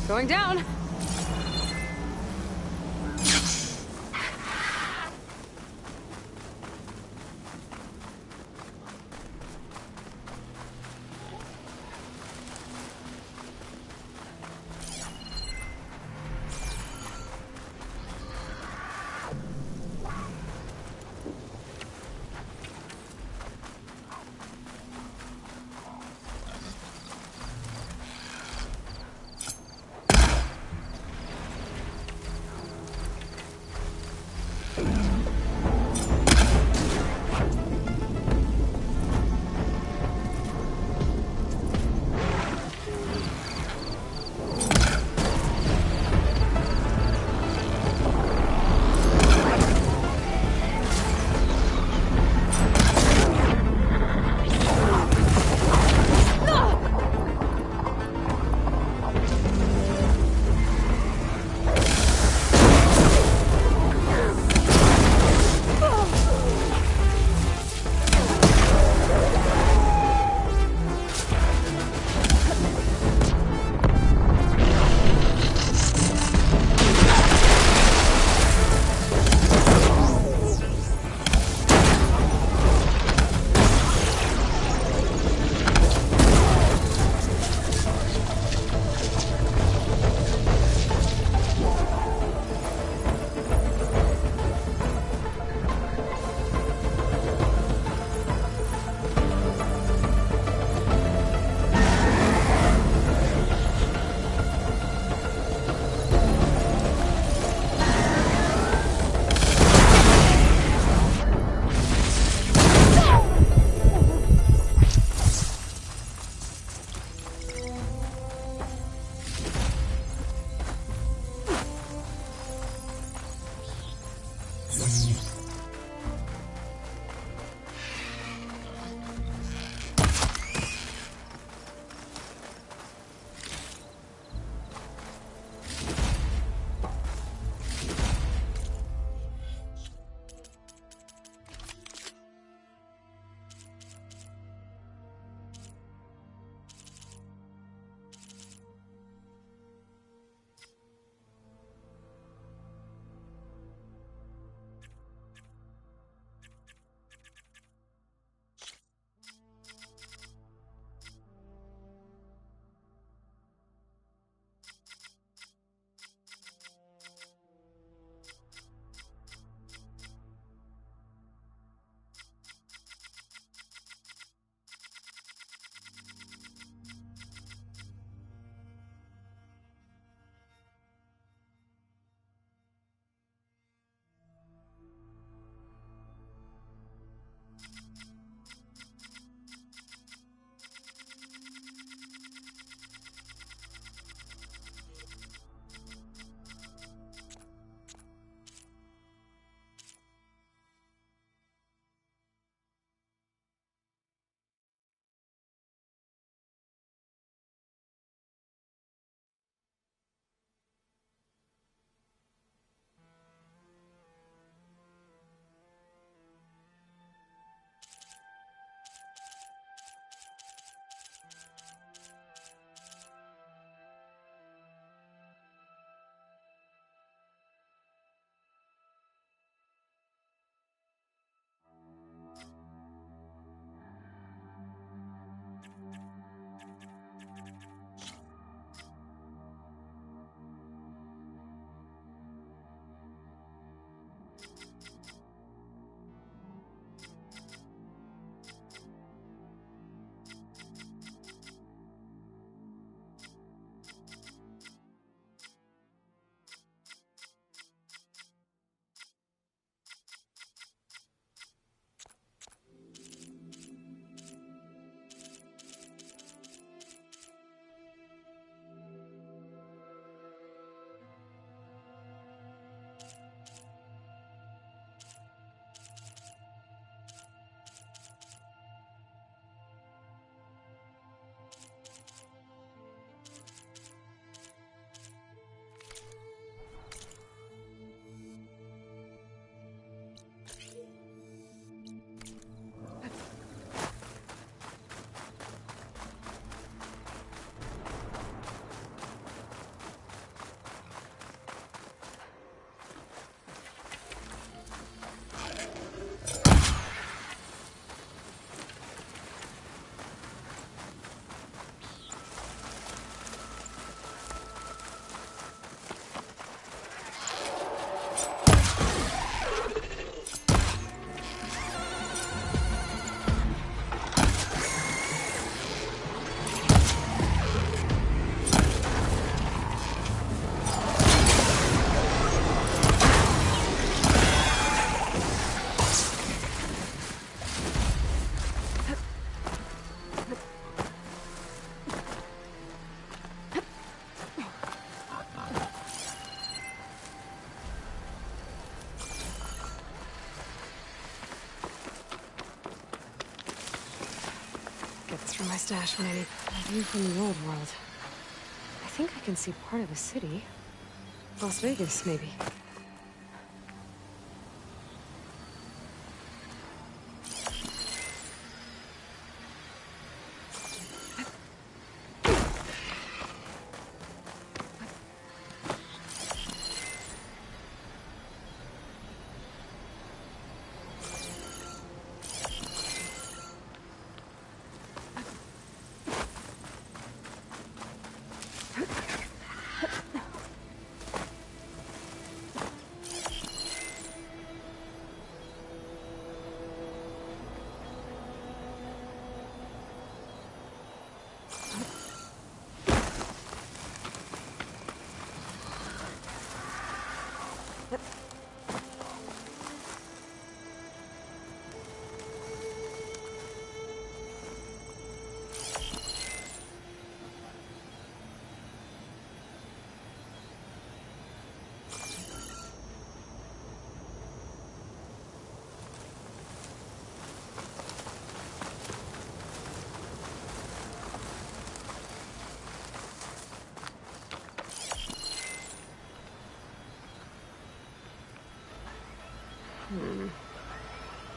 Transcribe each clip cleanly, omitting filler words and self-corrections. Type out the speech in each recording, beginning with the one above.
Going down. stash when I need a view from the old world. I think I can see part of a city. Las Vegas, maybe.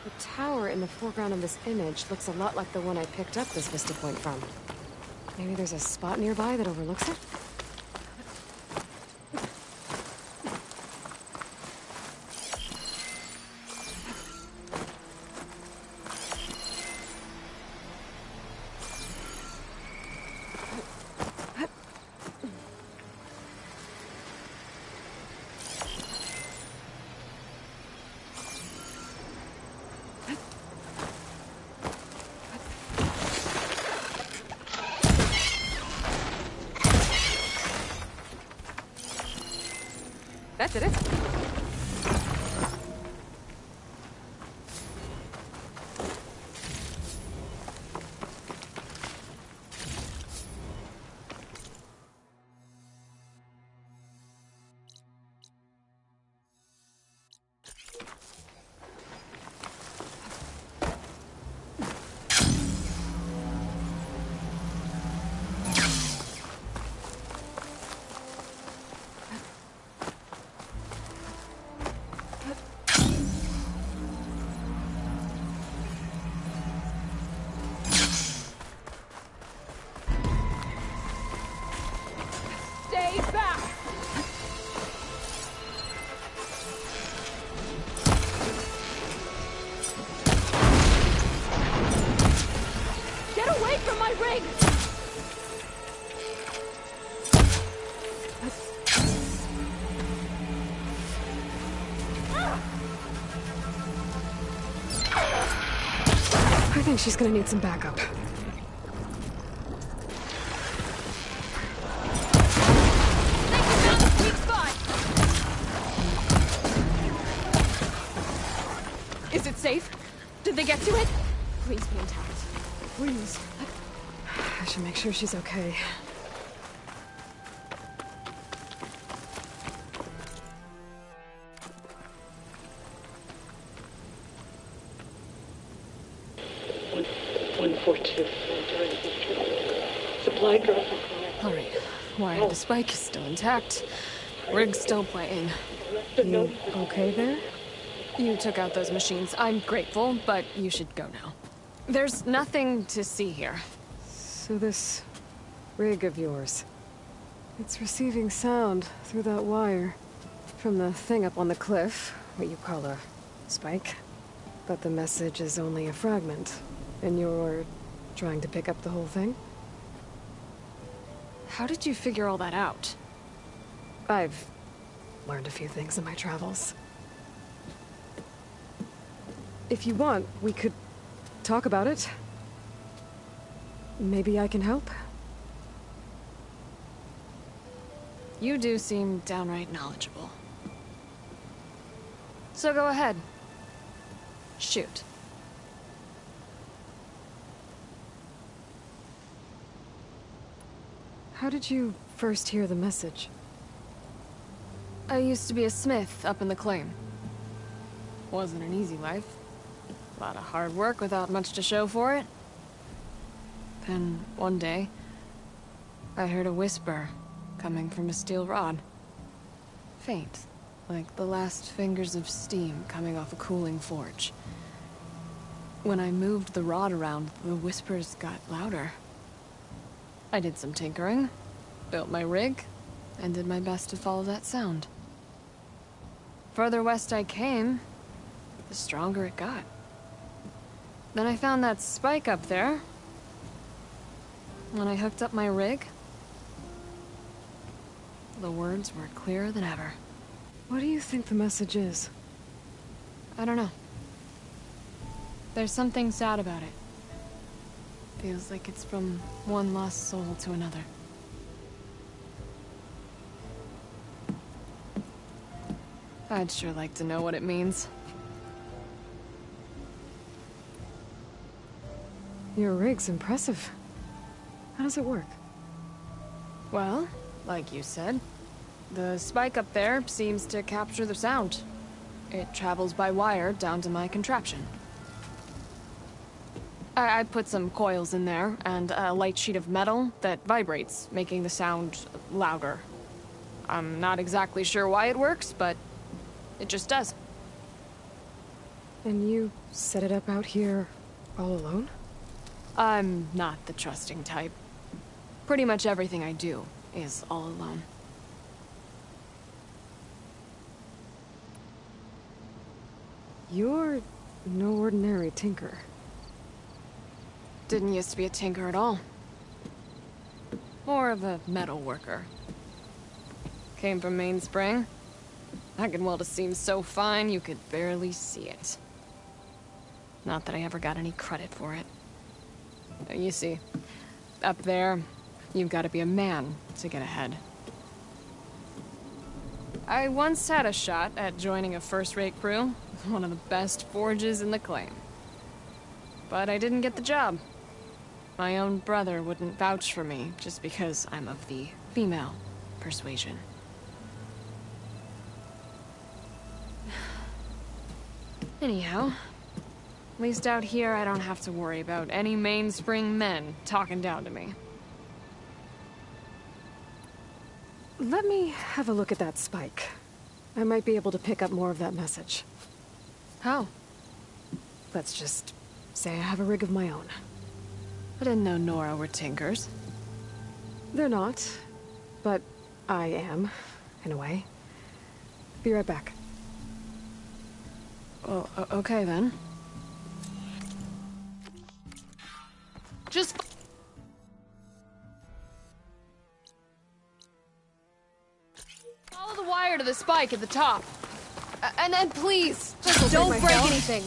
The tower in the foreground of this image looks a lot like the one I picked up this vista point from. Maybe there's a spot nearby that overlooks it? That did it. I think she's gonna need some backup. Is it safe? Did they get to it? Please be intact. Please. I should make sure she's okay. Supply drop. All right. Wire the spike is still intact. Rig's still playing. You okay there? You took out those machines. I'm grateful, but you should go now. There's nothing to see here. So this rig of yours, it's receiving sound through that wire from the thing up on the cliff, what you call a spike. But the message is only a fragment, and you're trying to pick up the whole thing? How did you figure all that out? I've learned a few things in my travels. If you want, we could talk about it. Maybe I can help? You do seem downright knowledgeable. So go ahead. Shoot. How did you first hear the message? I used to be a smith up in the claim. Wasn't an easy life. A lot of hard work without much to show for it. Then, one day, I heard a whisper coming from a steel rod. Faint, like the last fingers of steam coming off a cooling forge. When I moved the rod around, the whispers got louder. I did some tinkering, built my rig, and did my best to follow that sound. Further west I came, the stronger it got. Then I found that spike up there. When I hooked up my rig, the words were clearer than ever. What do you think the message is? I don't know. There's something sad about it. Feels like it's from one lost soul to another. I'd sure like to know what it means. Your rig's impressive. How does it work? Well, like you said, the spike up there seems to capture the sound. It travels by wire down to my contraption. I put some coils in there, and a light sheet of metal that vibrates, making the sound louder. I'm not exactly sure why it works, but it just does. And you set it up out here all alone? I'm not the trusting type. Pretty much everything I do is all alone. You're no ordinary tinker. Didn't used to be a tinker at all. More of a metal worker. Came from Mainspring. I can weld a seam so fine you could barely see it. Not that I ever got any credit for it. You see, up there, you've got to be a man to get ahead. I once had a shot at joining a first-rate crew, one of the best forges in the claim. But I didn't get the job. My own brother wouldn't vouch for me just because I'm of the female persuasion. Anyhow, at least out here I don't have to worry about any Mainspring men talking down to me. Let me have a look at that spike. I might be able to pick up more of that message. How? Let's just say I have a rig of my own. I didn't know Nora were tinkers. They're not, but I am, in a way. Be right back. Well, okay then. Just follow the wire to the spike at the top. And then please, just don't break anything.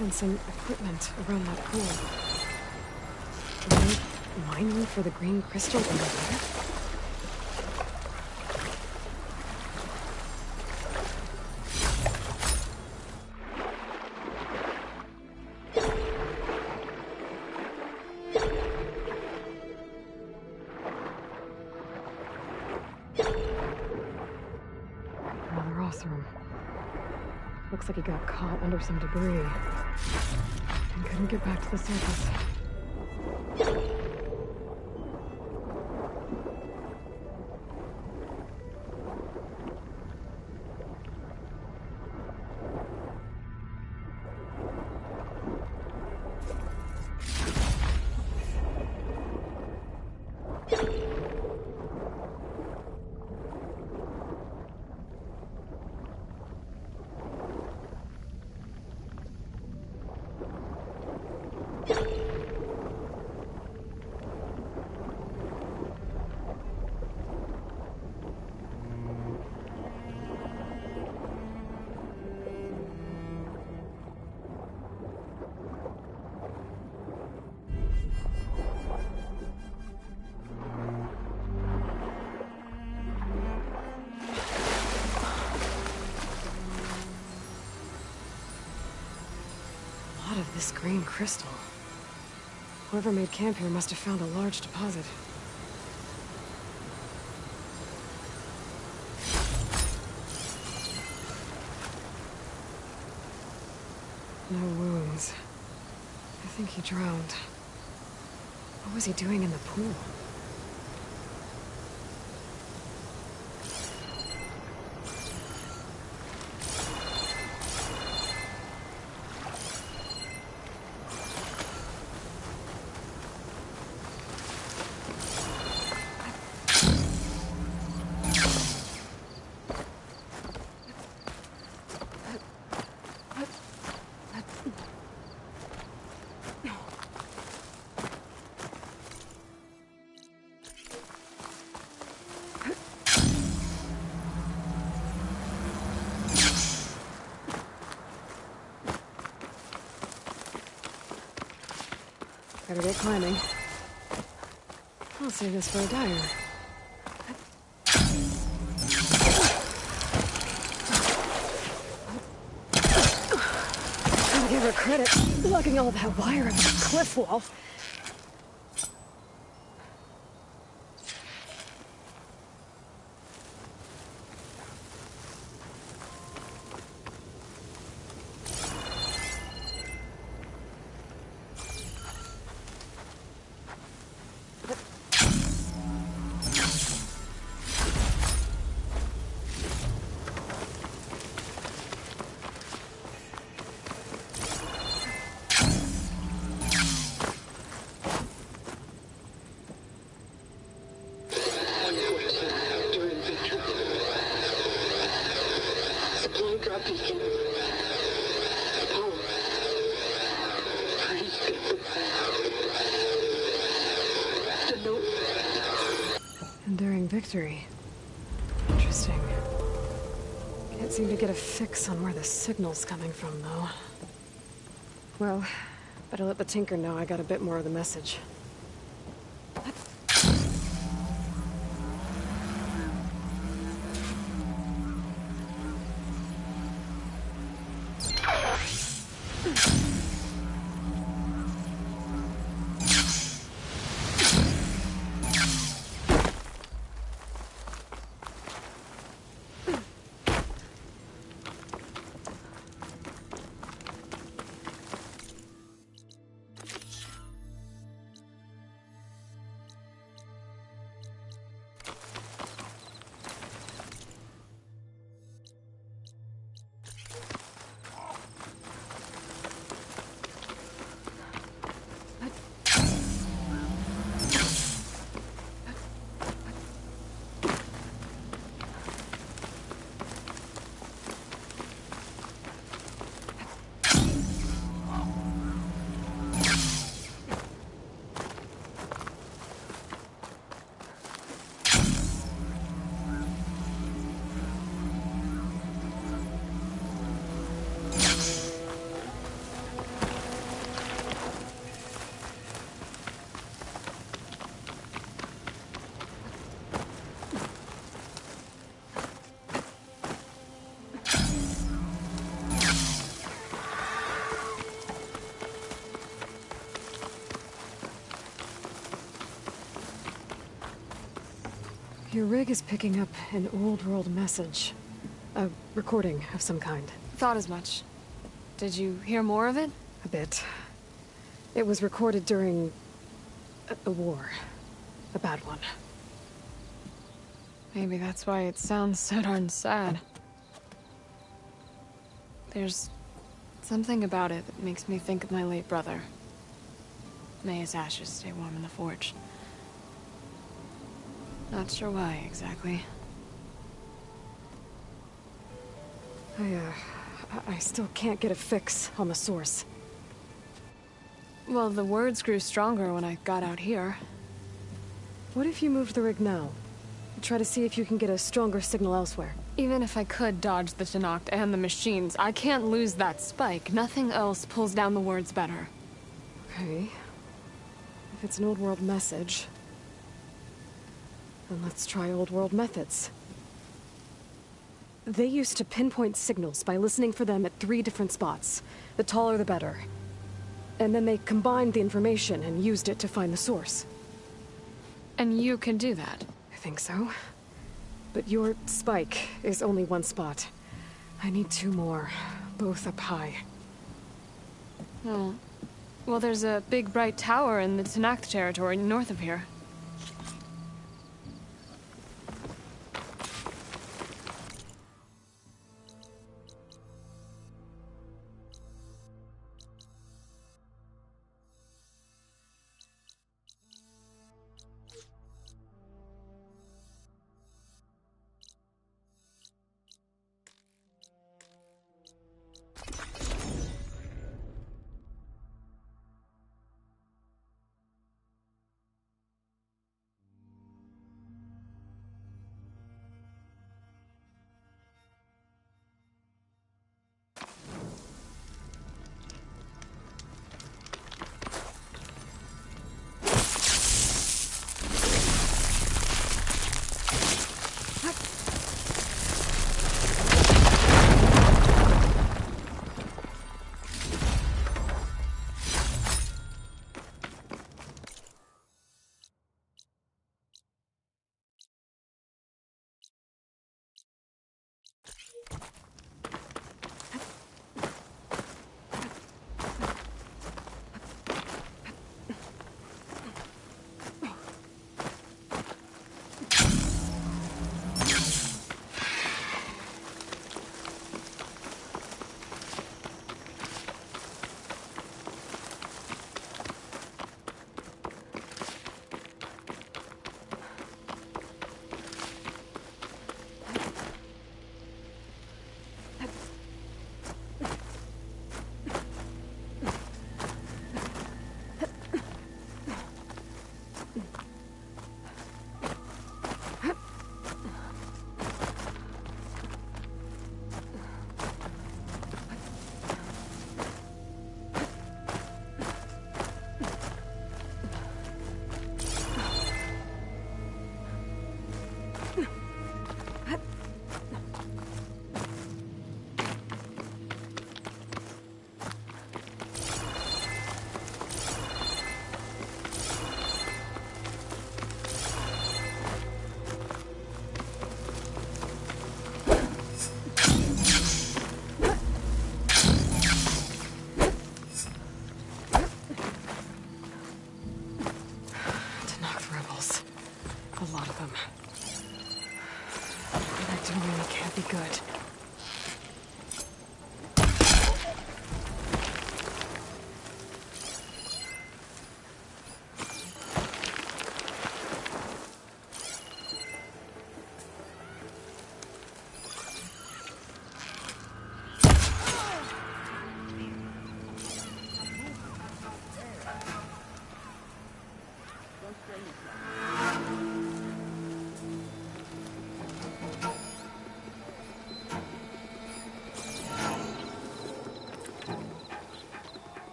And some equipment around that pool. Are they mining for the green crystal in the water? Another Oseram. Looks like he got caught under some debris and couldn't get back to the surface. lot of this green crystal. Whoever made camp here must have found a large deposit. No wounds. I think he drowned. What was he doing in the pool? Better get climbing. I'll save this for a dyer. Gotta give her credit, lugging all that wire up the cliff wall. Enduring victory. Interesting. Can't seem to get a fix on where the signal's coming from, though. Well, better let the Tinker know I got a bit more of the message. Your rig is picking up an old world message. A recording of some kind. Thought as much. Did you hear more of it? A bit. It was recorded during a war. A bad one. Maybe that's why it sounds so darn sad. There's something about it that makes me think of my late brother. May his ashes stay warm in the forge. Not sure why, exactly. I still can't get a fix on the source. Well, the words grew stronger when I got out here. What if you moved the rig now? Try to see if you can get a stronger signal elsewhere. Even if I could dodge the Tenakth and the machines, I can't lose that spike. Nothing else pulls down the words better. Okay. If it's an old world message, then let's try old world methods. They used to pinpoint signals by listening for them at 3 different spots. The taller the better. And then they combined the information and used it to find the source. And you can do that? I think so. But your spike is only one spot. I need 2 more, both up high. Oh. Well, there's a big bright tower in the Tenakth territory north of here. Good.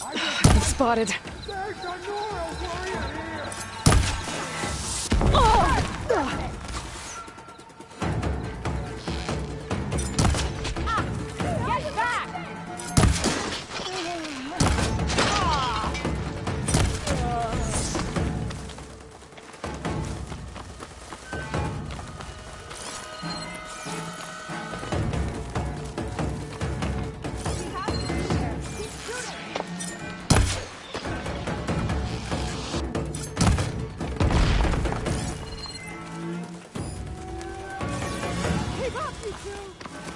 I've been spotted. There's a Nora warrior here! Get back!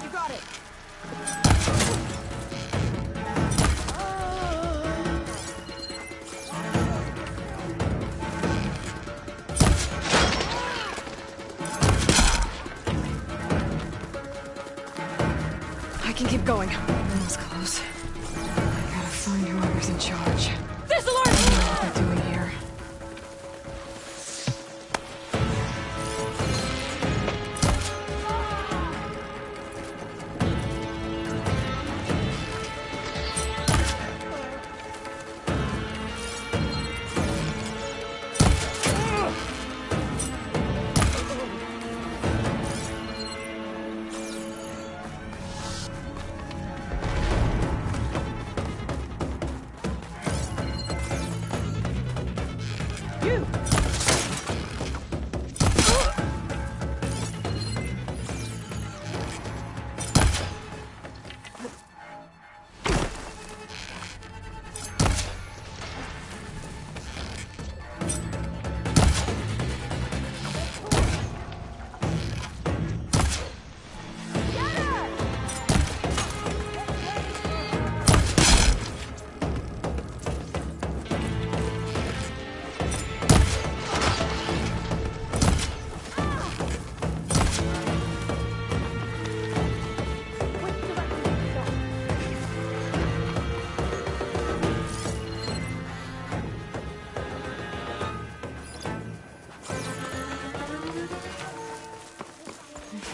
You got it! I can keep going. That was close. I gotta find whoever's in charge. This alarm! I don't know what they're doing here. You!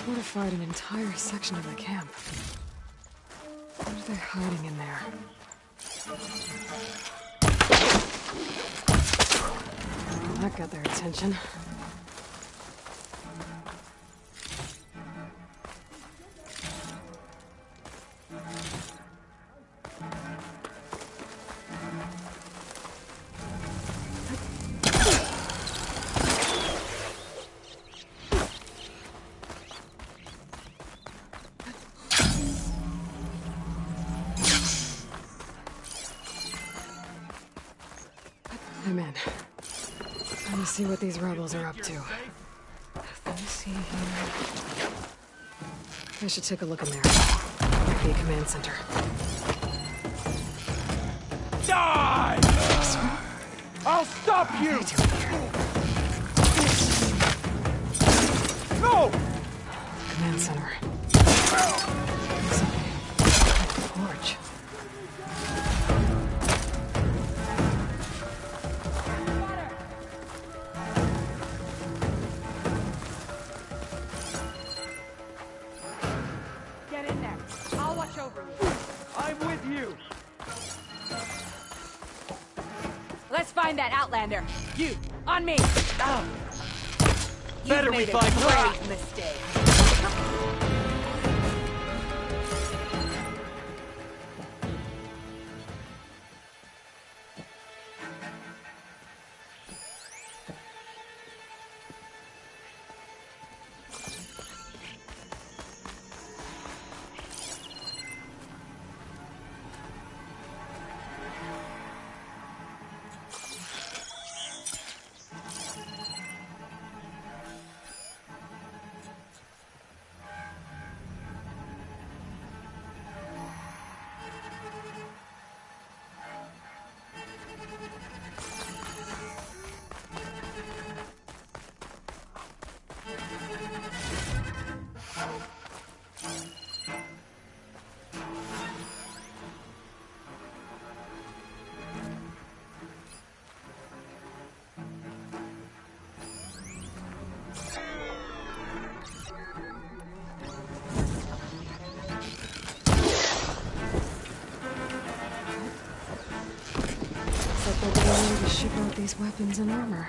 Fortified an entire section of the camp. What are they hiding in there? Well, that got their attention. I'm in. Let me see what these rebels are up to. Let me see here. I should take a look in there. Might be a command center. Die! I'll stop you! What are they doing here? No! Command center. Something. Forge. Get in there. I'll watch over you. I'm with you! Let's find that Outlander. You, on me. Better we made a find grave mistake. They're getting ready to ship out these weapons and armor.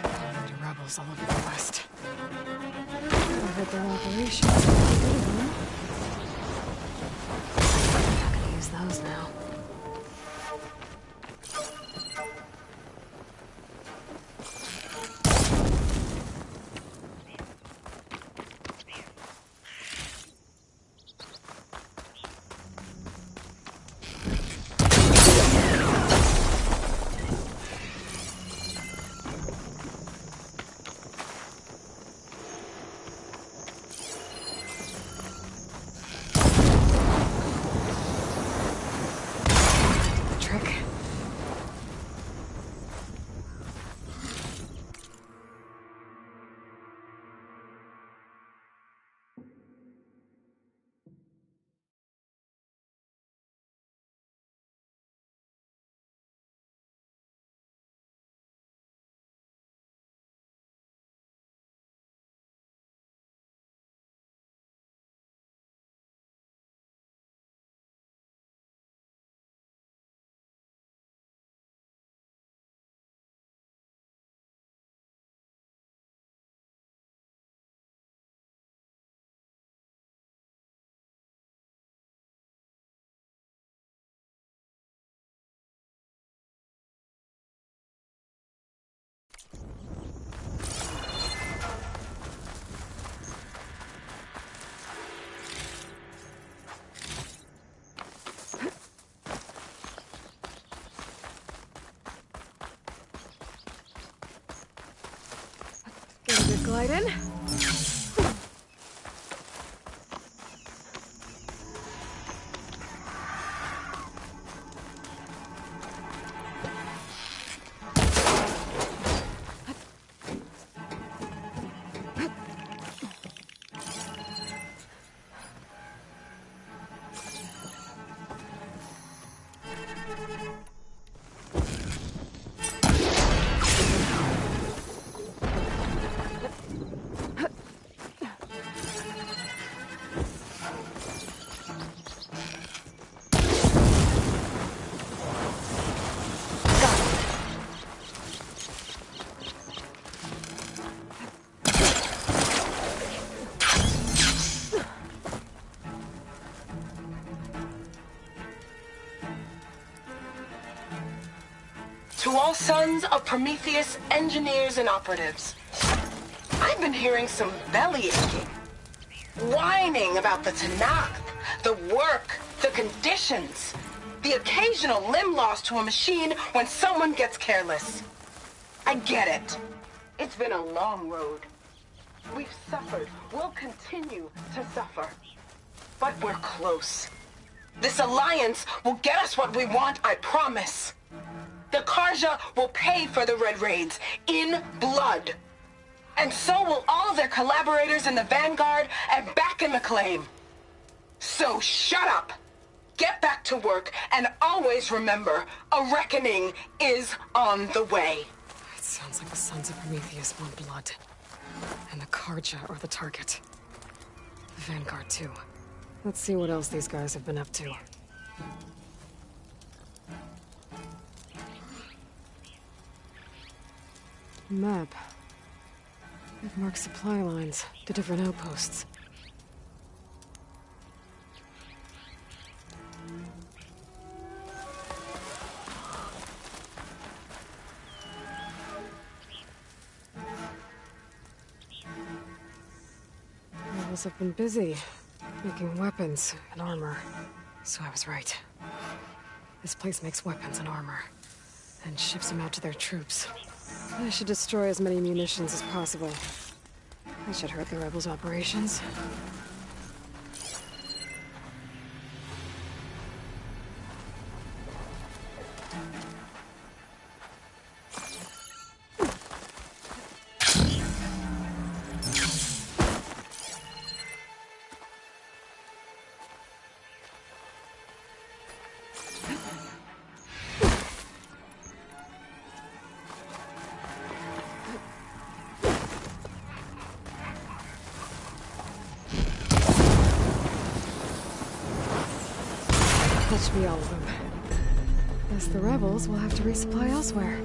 To rebels all over the West. I heard their operations are pretty good, huh? Not gonna use those now. glide in. To all sons of Prometheus engineers and operatives, I've been hearing some belly aching, whining about the Tanakh, the work, the conditions, the occasional limb loss to a machine when someone gets careless. I get it. It's been a long road. We've suffered. We'll continue to suffer. But we're close. This alliance will get us what we want, I promise. The Karja will pay for the Red Raids in blood. And so will all of their collaborators in the Vanguard and back in the claim. So shut up, get back to work, and always remember, a reckoning is on the way. It sounds like the Sons of Prometheus want blood. And the Karja are the target. The Vanguard, too. Let's see what else these guys have been up to. Map. It marks supply lines to different outposts. Rebels have been busy making weapons and armor. So I was right. This place makes weapons and armor, and ships them out to their troops. I should destroy as many munitions as possible. I should hurt the rebels' operations. That should be all of them. Guess the rebels will have to resupply elsewhere.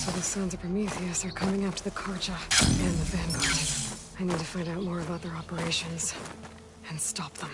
So the Sons of Prometheus are coming after the Karja and the Vanguard. I need to find out more about their operations and stop them.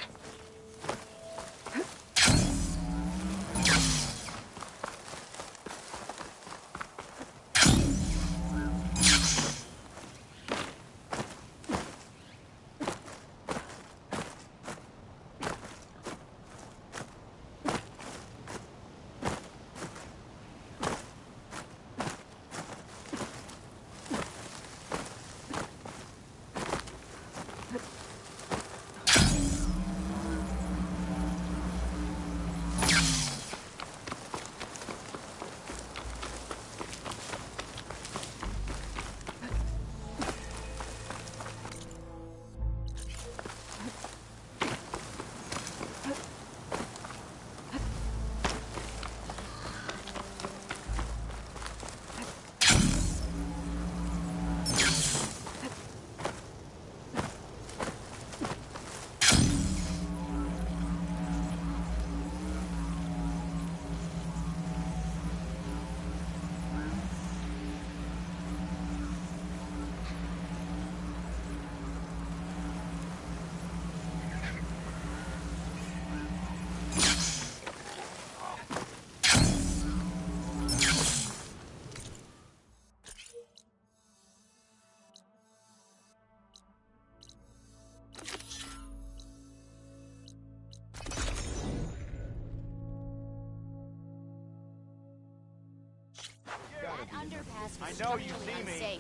I know you see me.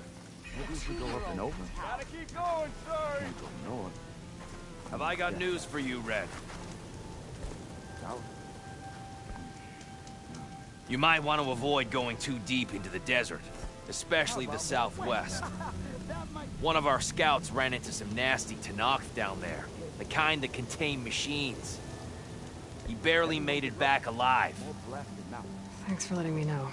Maybe we should go up and over. Gotta keep going, sorry. Can't go north, Have I got news for you, Red? south. You might want to avoid going too deep into the desert, especially the southwest. One of our scouts ran into some nasty Tenakth down there, the kind that contain machines. He barely made it back alive. More blasted mountains. Thanks for letting me know.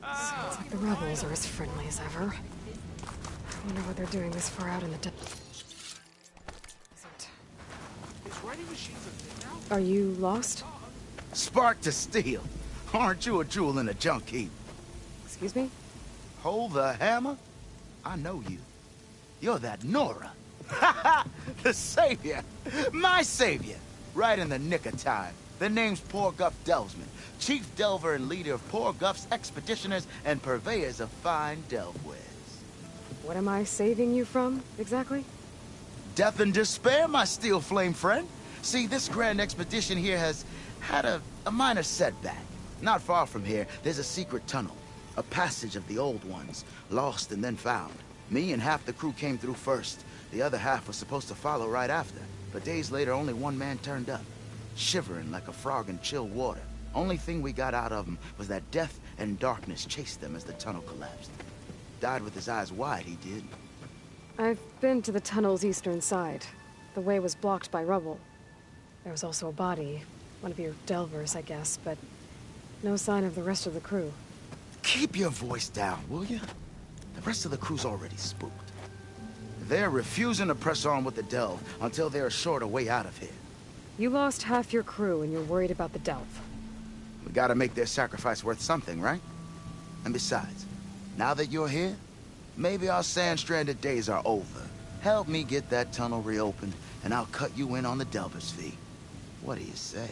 Sounds like the rebels are as friendly as ever. I wonder what they're doing this far out in the desert. Are you lost? Spark to steel. Aren't you a jewel in a junk heap? Excuse me? Hold the hammer? I know you. You're that Nora. The savior. My savior. Right in the nick of time. The name's Porguff Delvesman, chief delver and leader of Porguff's expeditioners and purveyors of fine delve wares. What am I saving you from, exactly? Death and despair, my steel flame friend. See, this grand expedition here has had a minor setback. Not far from here, there's a secret tunnel. A passage of the old ones, lost and then found. Me and half the crew came through first. The other half was supposed to follow right after. But days later, only one man turned up. Shivering like a frog in chill water. Only thing we got out of him was that death and darkness chased them as the tunnel collapsed. Died with his eyes wide, he did. I've been to the tunnel's eastern side. The way was blocked by rubble. There was also a body. One of your delvers, I guess, but no sign of the rest of the crew. Keep your voice down, will you? The rest of the crew's already spooked. They're refusing to press on with the delve until they're assured a way out of here. You lost half your crew and you're worried about the delve. We gotta make their sacrifice worth something, right? And besides, now that you're here, maybe our sand-stranded days are over. Help me get that tunnel reopened, and I'll cut you in on the delver's fee. What do you say?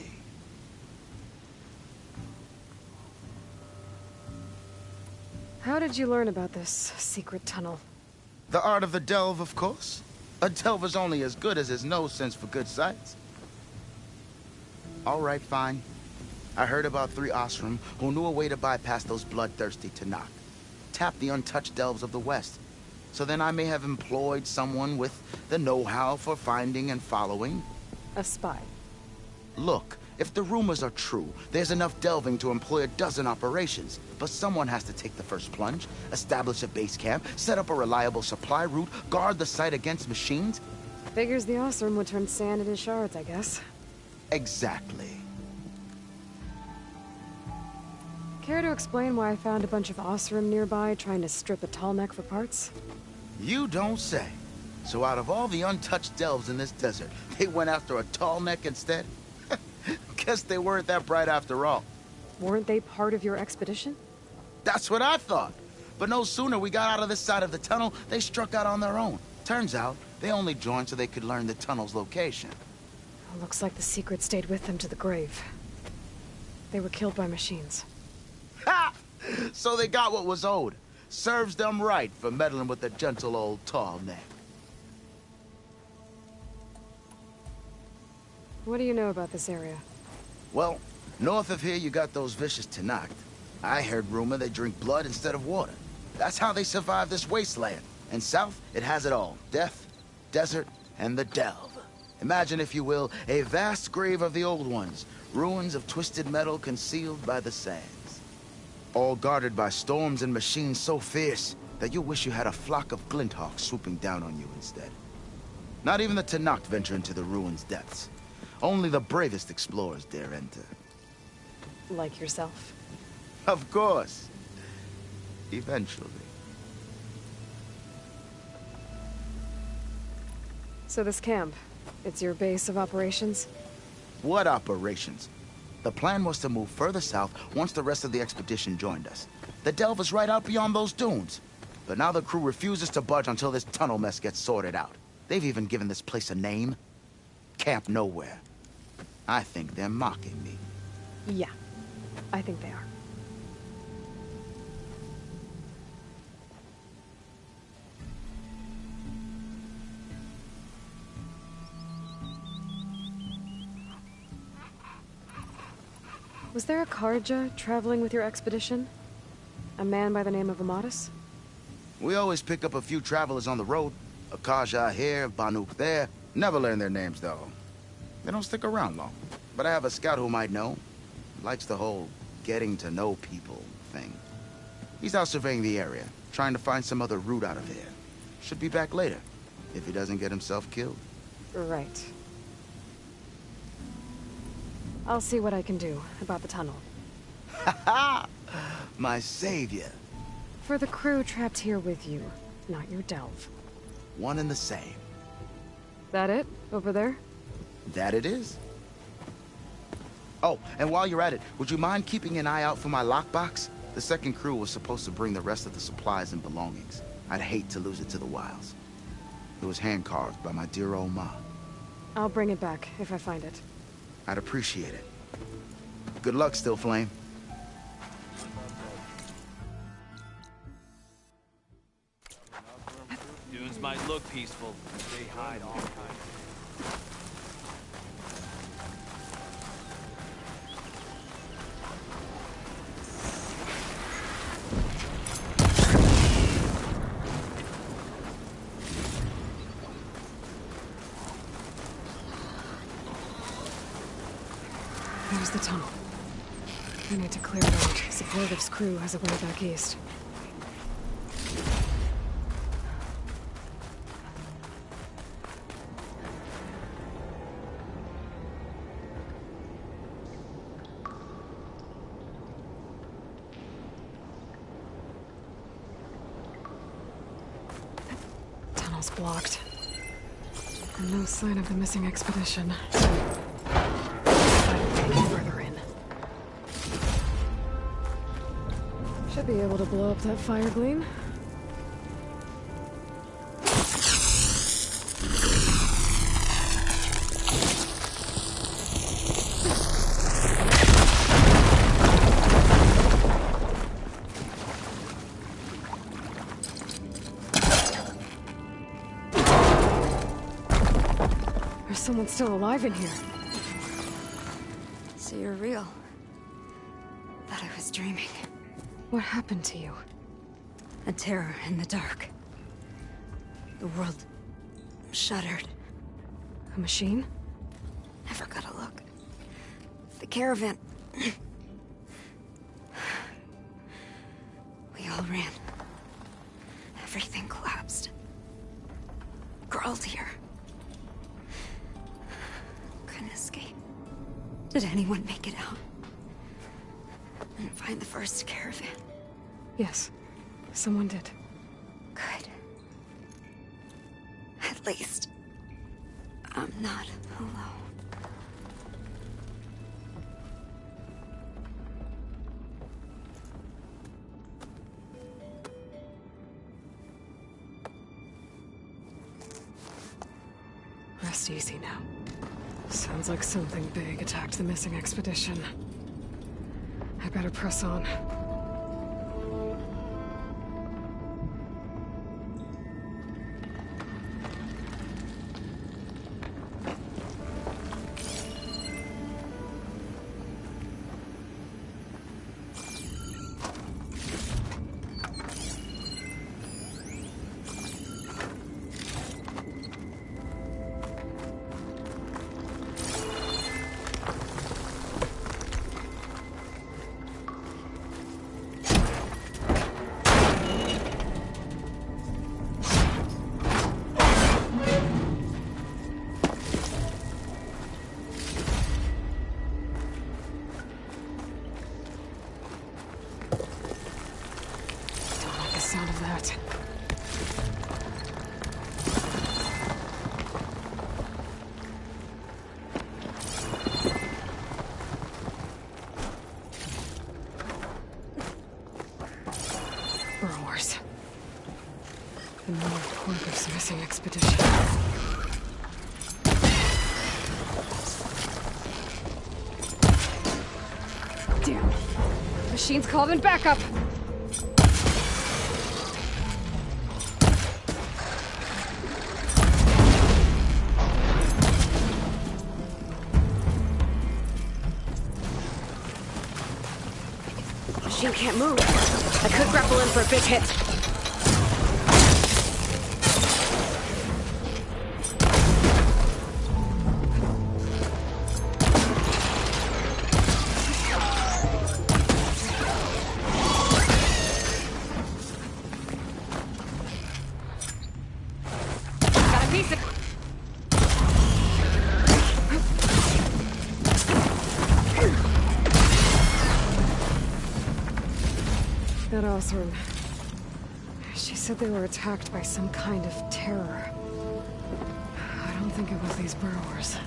How did you learn about this secret tunnel? The art of the delve, of course. A delver's only as good as his nose sense for good sights. All right, fine. I heard about 3 Osram who knew a way to bypass those bloodthirsty Tenakth. Tap the untouched delves of the West. So then I may have employed someone with the know-how for finding and following. A spy. Look, if the rumors are true, there's enough delving to employ a dozen operations. But someone has to take the first plunge, establish a base camp, set up a reliable supply route, guard the site against machines. Figures the Osram would turn sand into shards, I guess. Exactly. Care to explain why I found a bunch of Osram nearby trying to strip a tall neck for parts? You don't say. So out of all the untouched delves in this desert, they went after a tall neck instead? Guess they weren't that bright after all. Weren't they part of your expedition? That's what I thought. But no sooner we got out of this side of the tunnel, they struck out on their own. Turns out, they only joined so they could learn the tunnel's location. Looks like the secret stayed with them to the grave. They were killed by machines. Ha! So they got what was owed. Serves them right for meddling with the gentle old tall neck. What do you know about this area? Well, north of here you got those vicious Tenakth. I heard rumor they drink blood instead of water. That's how they survive this wasteland. And south, it has it all. Death, desert, and the delve. Imagine, if you will, a vast grave of the old ones. Ruins of twisted metal concealed by the sands. All guarded by storms and machines so fierce that you wish you had a flock of glinthawks swooping down on you instead. Not even the Tenakth venture into the ruins' depths. Only the bravest explorers dare enter. Like yourself. Of course. Eventually. So this camp, it's your base of operations? What operations? The plan was to move further south once the rest of the expedition joined us. The delve is right out beyond those dunes. But now the crew refuses to budge until this tunnel mess gets sorted out. They've even given this place a name. Camp Nowhere. I think they're mocking me. Yeah, I think they are. Was there a Karja traveling with your expedition? A man by the name of Amadis? We always pick up a few travelers on the road. A Kaja here, Banuk there. Never learn their names, though. They don't stick around long. But I have a scout who might know. Likes the whole getting to know people thing. He's out surveying the area, trying to find some other route out of here. Should be back later, if he doesn't get himself killed. Right. I'll see what I can do about the tunnel. Ha ha! My savior. For the crew trapped here with you, not your delve. One and the same. That it? Over there? That it is. Oh, and while you're at it, would you mind keeping an eye out for my lockbox? The second crew was supposed to bring the rest of the supplies and belongings. I'd hate to lose it to the wilds. It was hand-carved by my dear old ma. I'll bring it back if I find it. I'd appreciate it. Good luck, Still Flame. Dunes might look peaceful, but they hide all kinds. There's the tunnel. I need to clear it out. Supportive's crew has a way back east. Tunnel's blocked. And no sign of the missing expedition. Further in. Should be able to blow up that fire gleam. There's someone still alive in here. So you're real. Thought I was dreaming. What happened to you? A terror in the dark. The world shuddered. A machine? Never got a look. The caravan. We all ran. Everything collapsed. Crawled here. Couldn't escape. Did anyone make it out? And find the first caravan? Yes, someone did. Good. At least, I'm not alone. Rest easy now. Sounds like something big attacked the missing expedition. I better press on. Sound of that. Burrows. The North Corpus missing expedition. Damn. Machine's calling backup. machine can't move. I could grapple in for a big hit. Got a piece of... That Oseram. She said they were attacked by some kind of terror. I don't think it was these burrowers.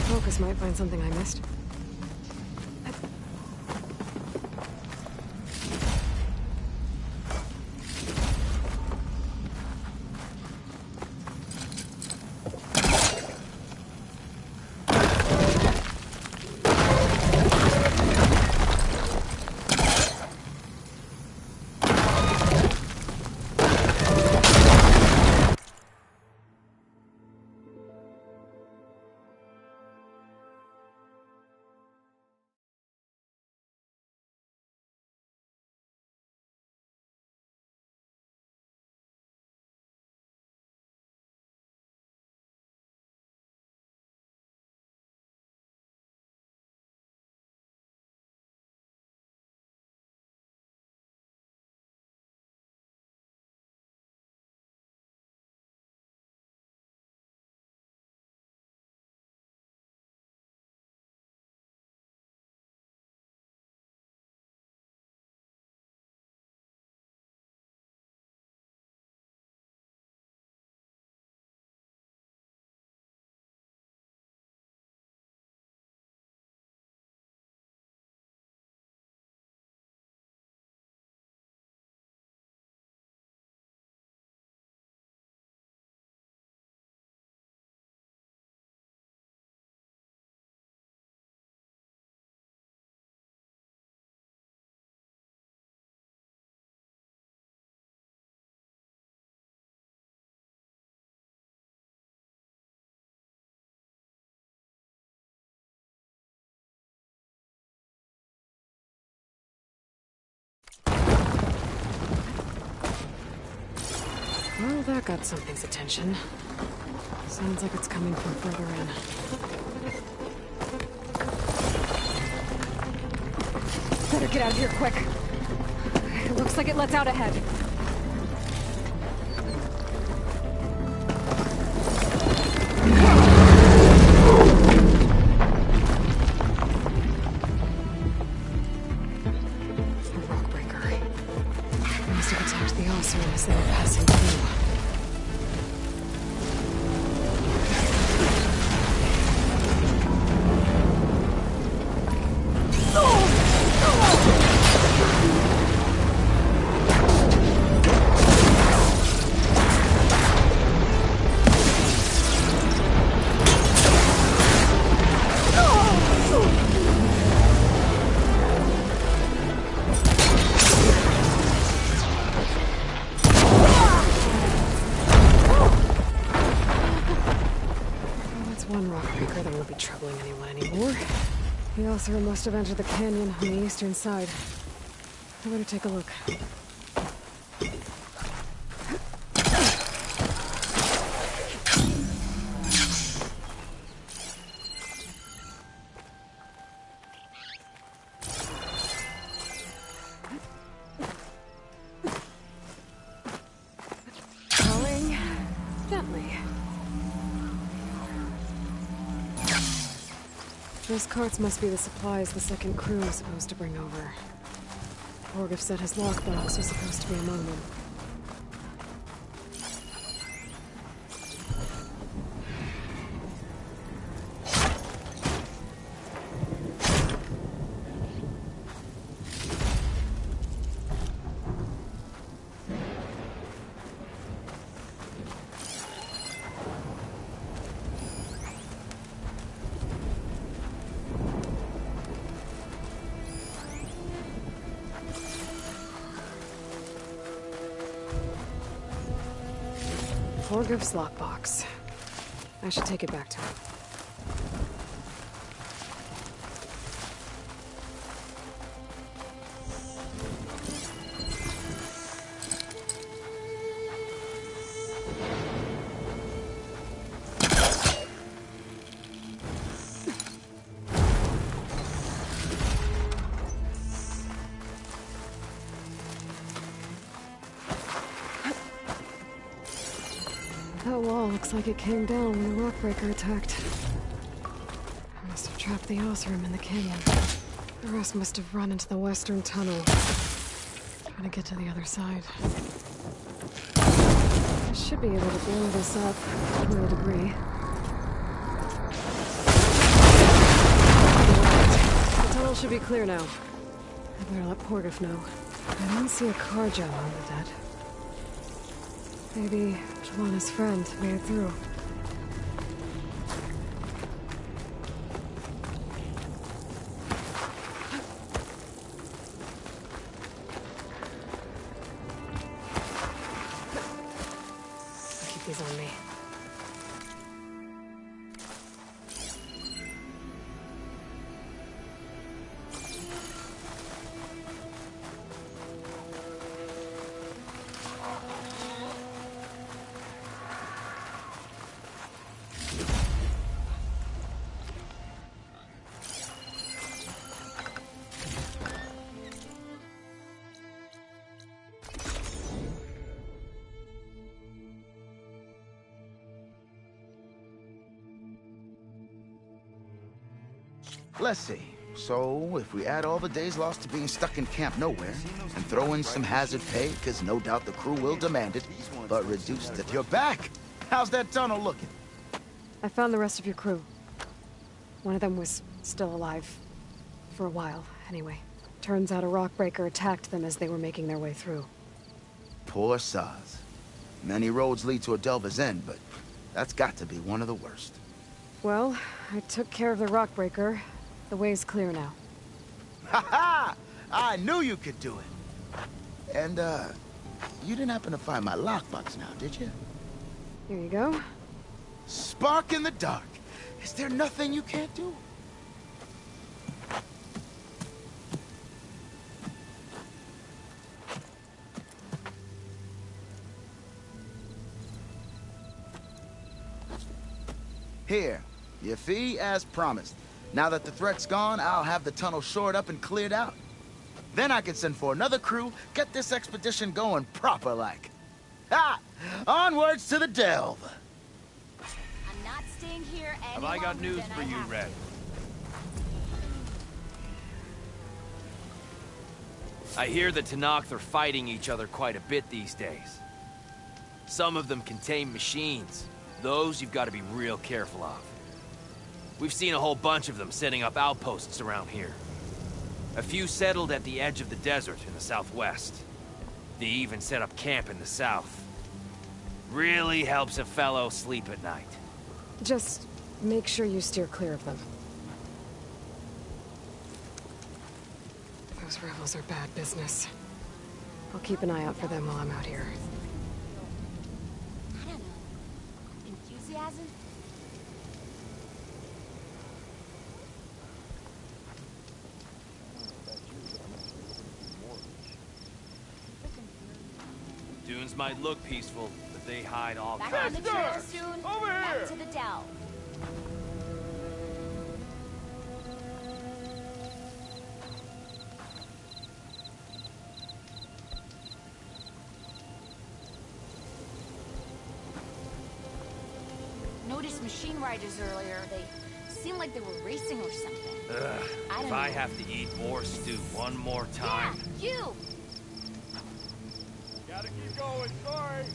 Focus might find something I missed. Well, that got something's attention. Sounds like it's coming from further in. Better get out of here quick. It looks like it lets out ahead. A rock breaker. Must have attacked the Oseram as they were passing through. Troubling anyone anymore. The Oseram must have entered the canyon on the eastern side. I better take a look. Those carts must be the supplies the second crew is supposed to bring over. Torgif said his lockbox was supposed to be among them. Torgif's lockbox. I should take it back to him. That wall looks like it came down when the Rockbreaker attacked. I must have trapped the Osram in the canyon. The rest must have run into the western tunnel, trying to get to the other side. I should be able to blow this up to a degree. The tunnel should be clear now. I better let Torgif know. I didn't see a Carja among the dead. Maybe Jelana's friend made it through. I'll keep these on me. Let's see. So, if we add all the days lost to being stuck in Camp Nowhere, and throw in some hazard pay, because no doubt the crew will demand it, but reduced it. You're back! How's that tunnel looking? I found the rest of your crew. One of them was still alive. For a while, anyway. Turns out a Rockbreaker attacked them as they were making their way through. Poor Saz. Many roads lead to a Delver's End, but that's got to be one of the worst. Well, I took care of the Rockbreaker. The way's clear now. Ha ha! I knew you could do it! And, you didn't happen to find my lockbox now, did you? Here you go. Spark in the dark. Is there nothing you can't do? Here, your fee as promised. Now that the threat's gone, I'll have the tunnel shored up and cleared out. Then I can send for another crew, get this expedition going proper-like. Ha! Onwards to the Delve! I'm not staying here any Have I got longer news than for I you, have Red? I hear the Tenakth are fighting each other quite a bit these days. Some of them contain machines. Those you've got to be real careful of. We've seen a whole bunch of them setting up outposts around here. A few settled at the edge of the desert in the southwest. They even set up camp in the south. Really helps a fellow sleep at night. Just make sure you steer clear of them. Those rebels are bad business. I'll keep an eye out for them while I'm out here. I don't know. Enthusiasm? Dunes might look peaceful, but they hide all Back kinds on the of... trail soon. Over Back here! to the Delve. Noticed machine riders earlier. They seemed like they were racing or something. Ugh, if I have to eat more stew one more time... Yeah, you! Gotta keep going, sorry.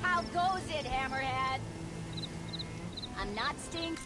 How goes it, Hammerhead? I'm not staying...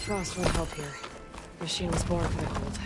Frost won't help here. Machine was born for the cold.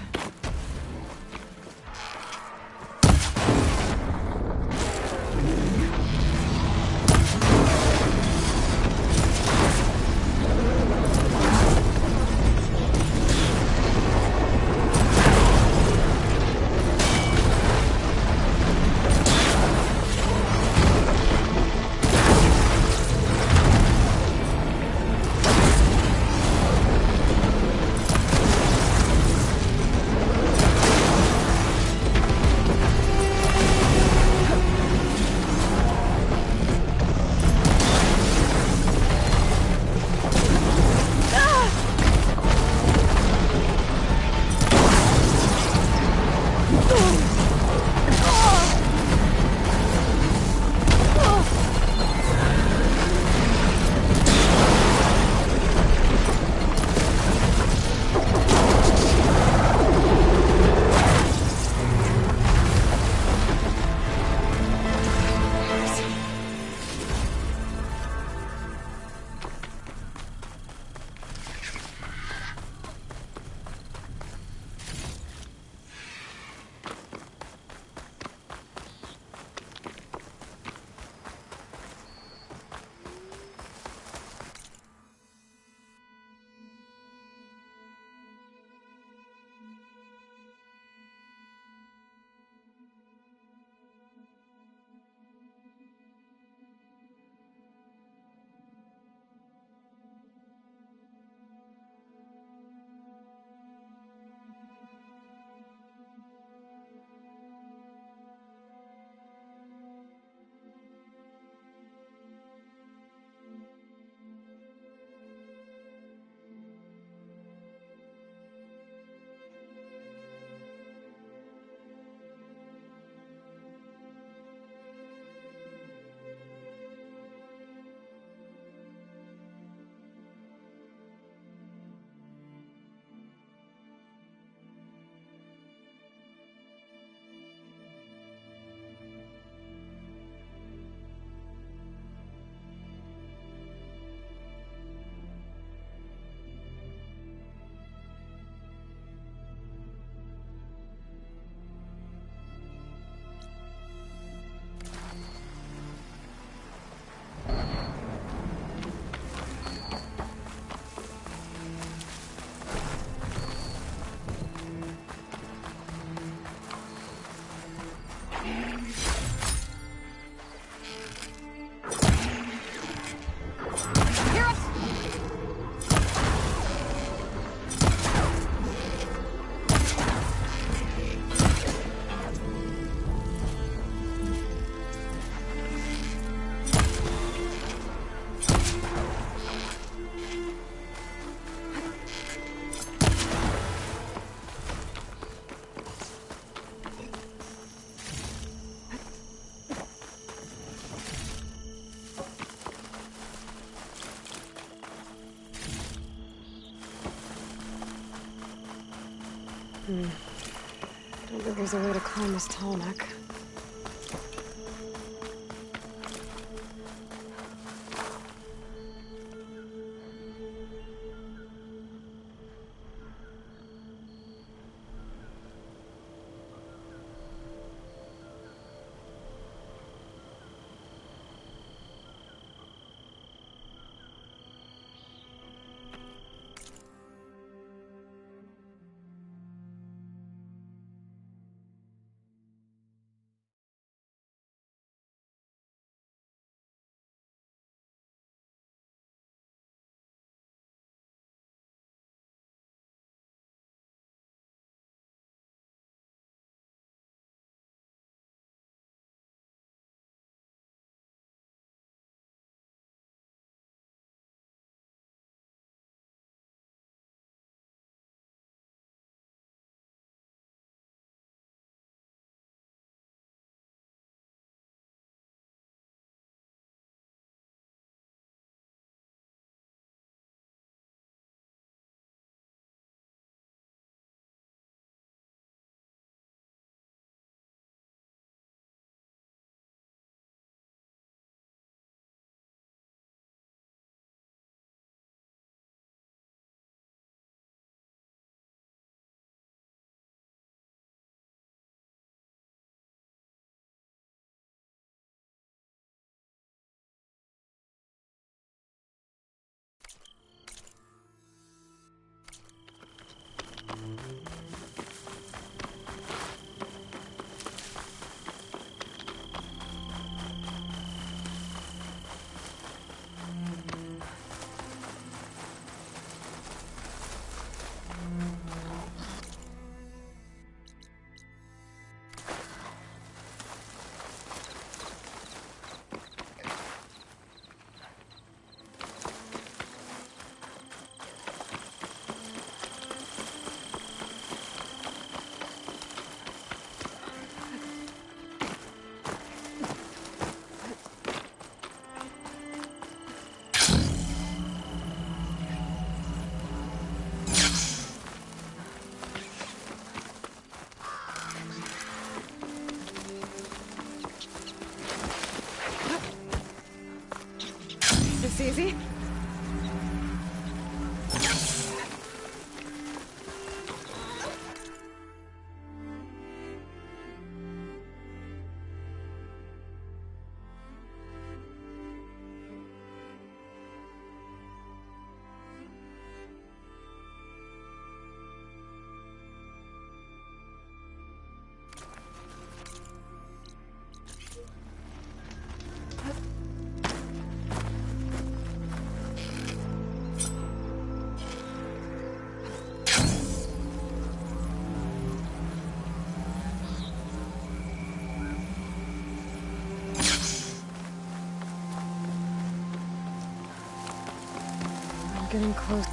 Don't think there's a way to climb this tall neck. This easy? I'm getting close.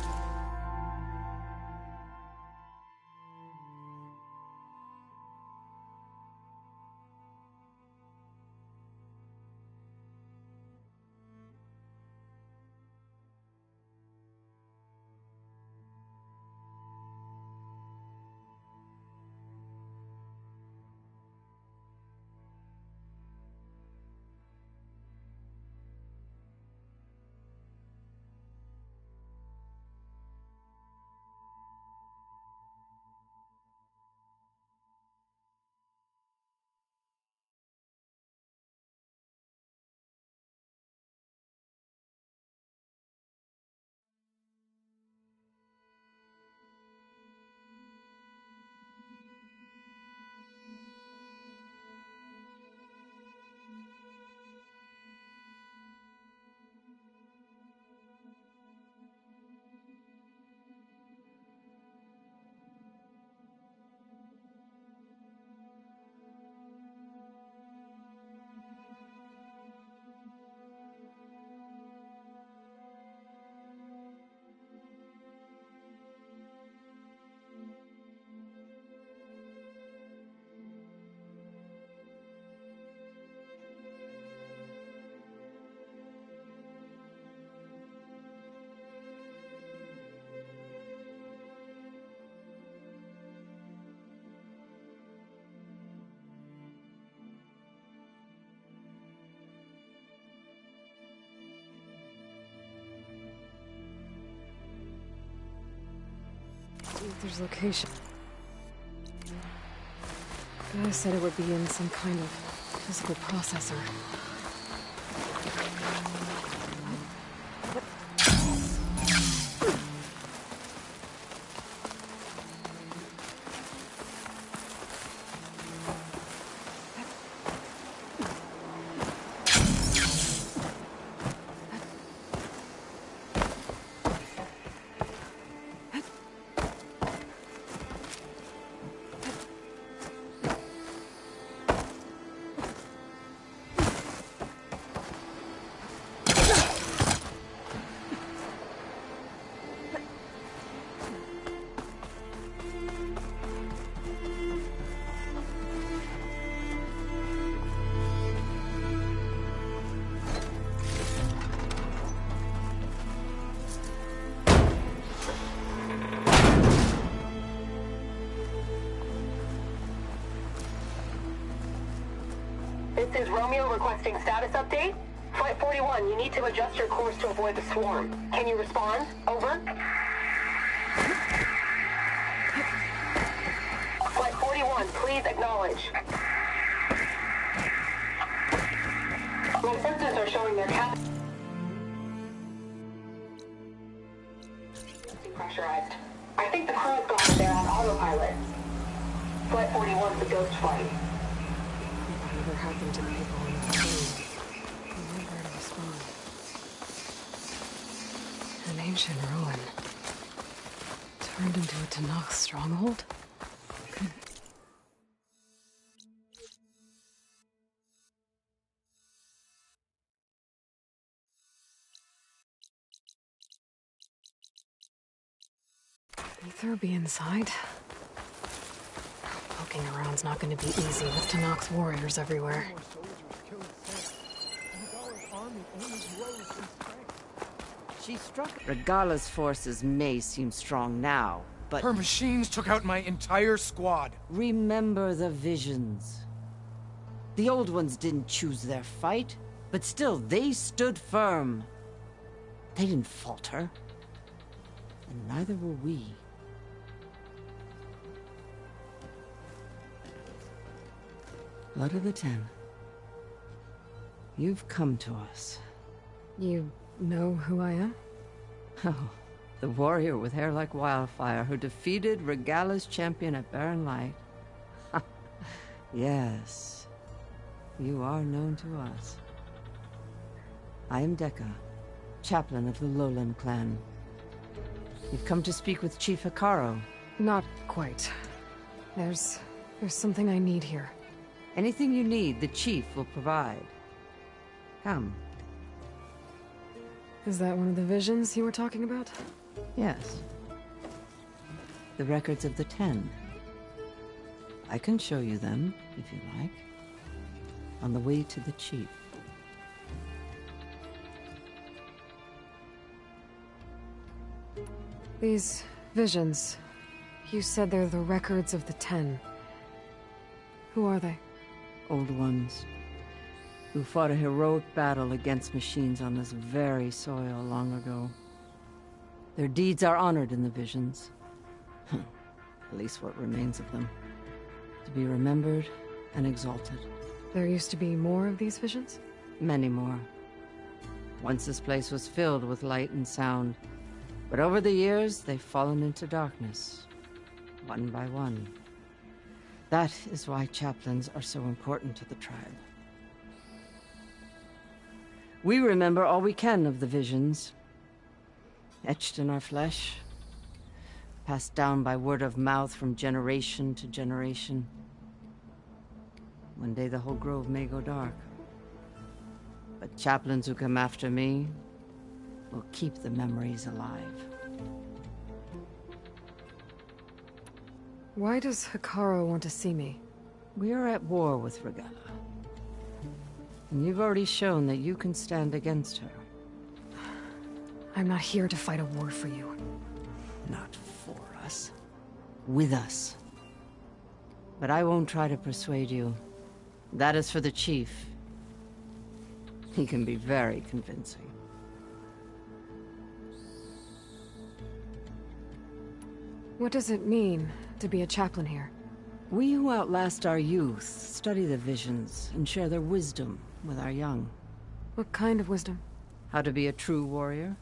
There's location. Guy said it would be in some kind of physical processor. This is Romeo requesting status update. Flight 41, you need to adjust your course to avoid the swarm. Can you respond? Over. Flight 41, please acknowledge. My sensors are showing their cap pressurized. I think the crew's gone there on autopilot. Flight 41's a ghost flight. Whatever happened to the people on the plane? I wonder where to respond. An ancient ruin. Turned into a Tenakth stronghold? Think there'll be inside? Poking around's not going to be easy with Tenakth's warriors everywhere. She struck. Regala's forces may seem strong now, but... Her machines took out my entire squad. Remember the visions. The old ones didn't choose their fight, but still, they stood firm. They didn't falter. And neither will we. Blood of the Ten. You've come to us. You know who I am? Oh, the warrior with hair like wildfire who defeated Regala's champion at Barren Light. Yes, you are known to us. I am Dekka, chaplain of the Lowland clan. You've come to speak with Chief Hekarro. Not quite. There's something I need here. Anything you need, the chief will provide. Come. Is that one of the visions you were talking about? Yes. The records of the Ten. I can show you them, if you like. On the way to the chief. These visions, you said they're the records of the Ten. Who are they? Old ones, who fought a heroic battle against machines on this very soil long ago. Their deeds are honored in the visions. At least what remains of them. To be remembered and exalted. There used to be more of these visions? Many more. Once this place was filled with light and sound, but over the years they've fallen into darkness, one by one. That is why chaplains are so important to the tribe. We remember all we can of the visions, etched in our flesh, passed down by word of mouth from generation to generation. One day the whole grove may go dark, but chaplains who come after me will keep the memories alive. Why does Hekarro want to see me? We are at war with Regala. And you've already shown that you can stand against her. I'm not here to fight a war for you. Not for us. With us. But I won't try to persuade you. That is for the chief. He can be very What does it mean to be a chaplain here? We who outlast our youth study the visions and share their wisdom with our young. What kind of wisdom? How to be a true warrior.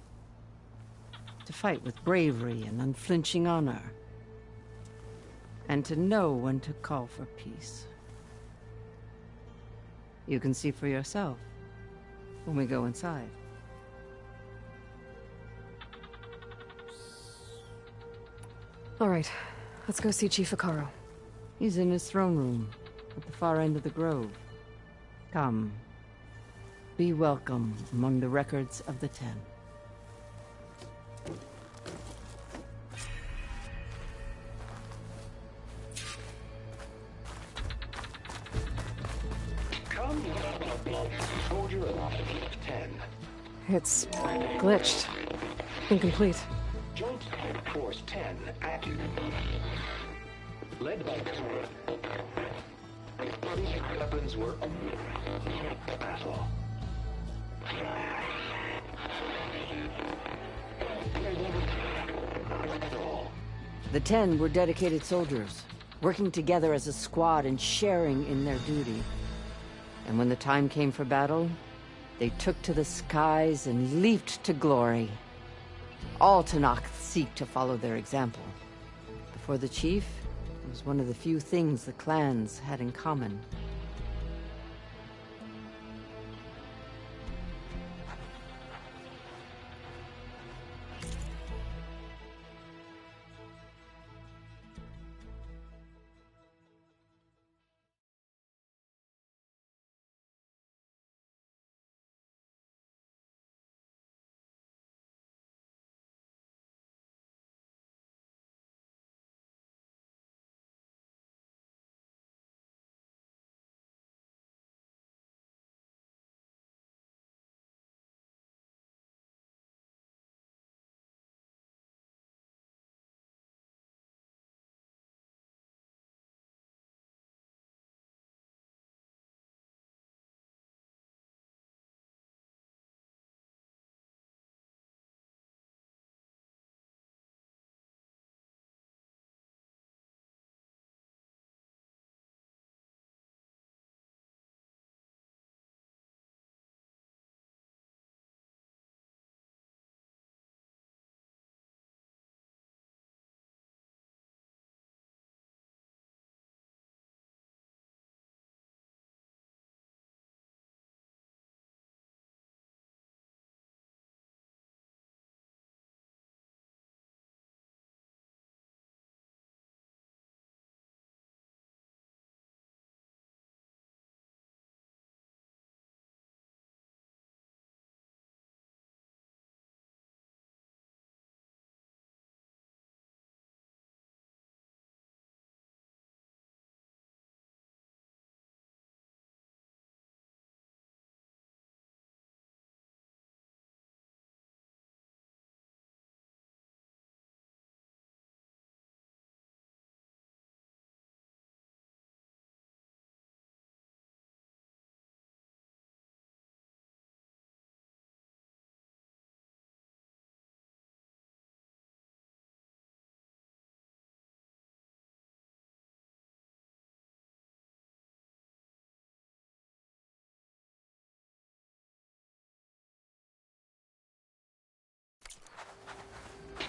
To fight with bravery and unflinching honor. And to know when to call for peace. You can see for yourself when we go inside. All right, let's go see Chief Hekarro. He's in his throne room at the far end of the grove. Come. Be welcome among the records of the Ten. Come, soldier of 10. It's glitched. Incomplete. Joint Force 10 active. Led by weapons work. Battle. The Ten were dedicated soldiers, working together as a squad and sharing in their duty. And when the time came for battle, they took to the skies and leaped to glory. All Tenakth seek to follow their example. Before the chief, it was one of the few things the clans had in common.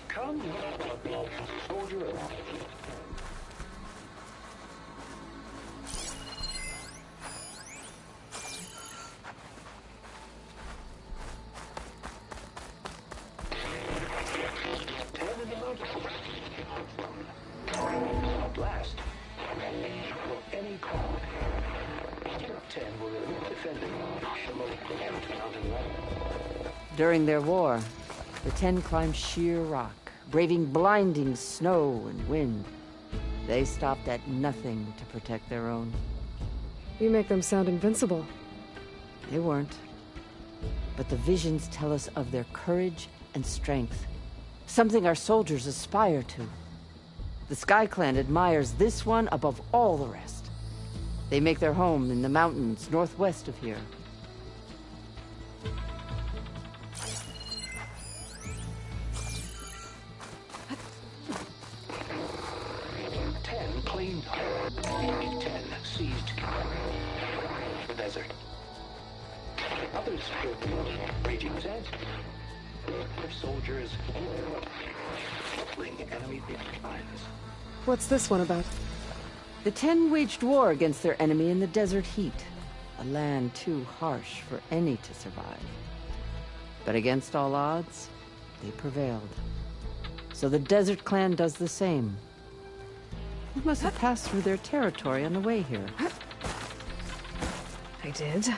Come, soldier of 10 in the mountain. Blast. For any call. 10 will defend it. Mountain level. During their war, the Ten climbed sheer rock, braving blinding snow and wind. They stopped at nothing to protect their own. You make them sound invincible. They weren't. But the visions tell us of their courage and strength, something our soldiers aspire to. The Sky Clan admires this one above all the rest. They make their home in the mountains northwest of here. seized the desert. Others filled raging sands. Their soldiers fling enemy lines. What's this one about? The Ten waged war against their enemy in the desert heat, a land too harsh for any to survive. But against all odds, they prevailed. So the Desert Clan does the same. You must have passed through their territory on the way here. I did.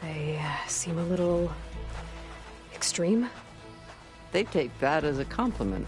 They seem a little... extreme? They take that as a compliment.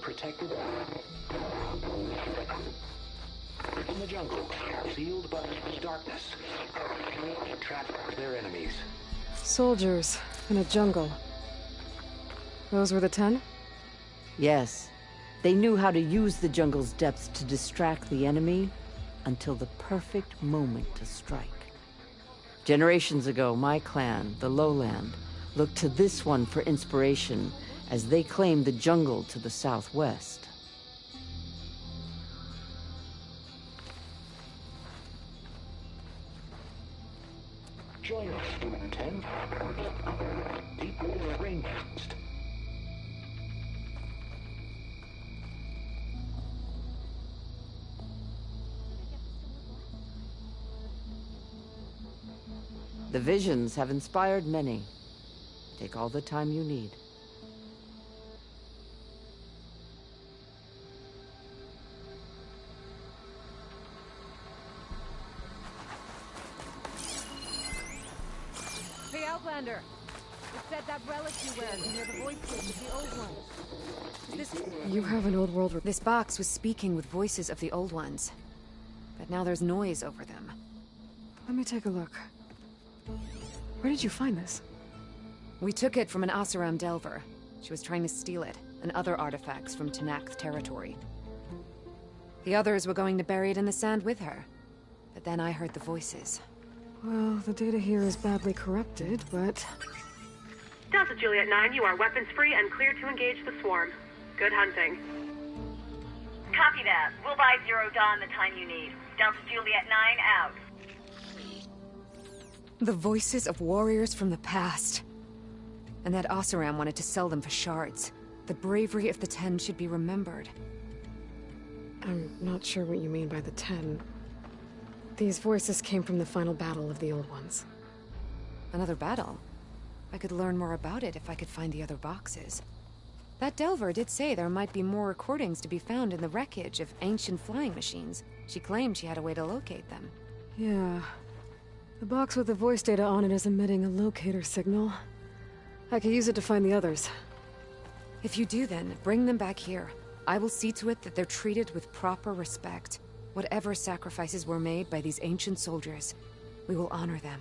Protected in the jungle, sealed by darkness, to trap their enemies. Soldiers in a jungle. Those were the 10? Yes. They knew how to use the jungle's depths to distract the enemy until the perfect moment to strike. Generations ago, my clan, the Lowland, looked to this one for inspiration as they claimed the jungle to the southwest. Join us, 10. Deep water rainforest. The visions have inspired many. Take all the time you need. Hey, Outlander! It said that relic you wear can hear the voices of the old ones. You have an old world... This box was speaking with voices of the old ones. But now there's noise over them. Let me take a look. Where did you find this? We took it from an Oseram Delver. She was trying to steal it, and other artifacts from Tenakth territory. The others were going to bury it in the sand with her. But then I heard the voices. Well, the data here is badly corrupted, but... Delta Juliet 9, you are weapons-free and clear to engage the swarm. Good hunting. Copy that. We'll buy Zero Dawn the time you need. Delta Juliet 9 out. The voices of warriors from the past. And that Oseram wanted to sell them for shards. The bravery of the 10 should be remembered. I'm not sure what you mean by the 10. These voices came from the final battle of the Old Ones. Another battle? I could learn more about it if I could find the other boxes. That Delver did say there might be more recordings to be found in the wreckage of ancient flying machines. She claimed she had a way to locate them. Yeah. The box with the voice data on it is emitting a locator signal. I could use it to find the others. If you do then, bring them back here. I will see to it that they're treated with proper respect. Whatever sacrifices were made by these ancient soldiers, we will honor them.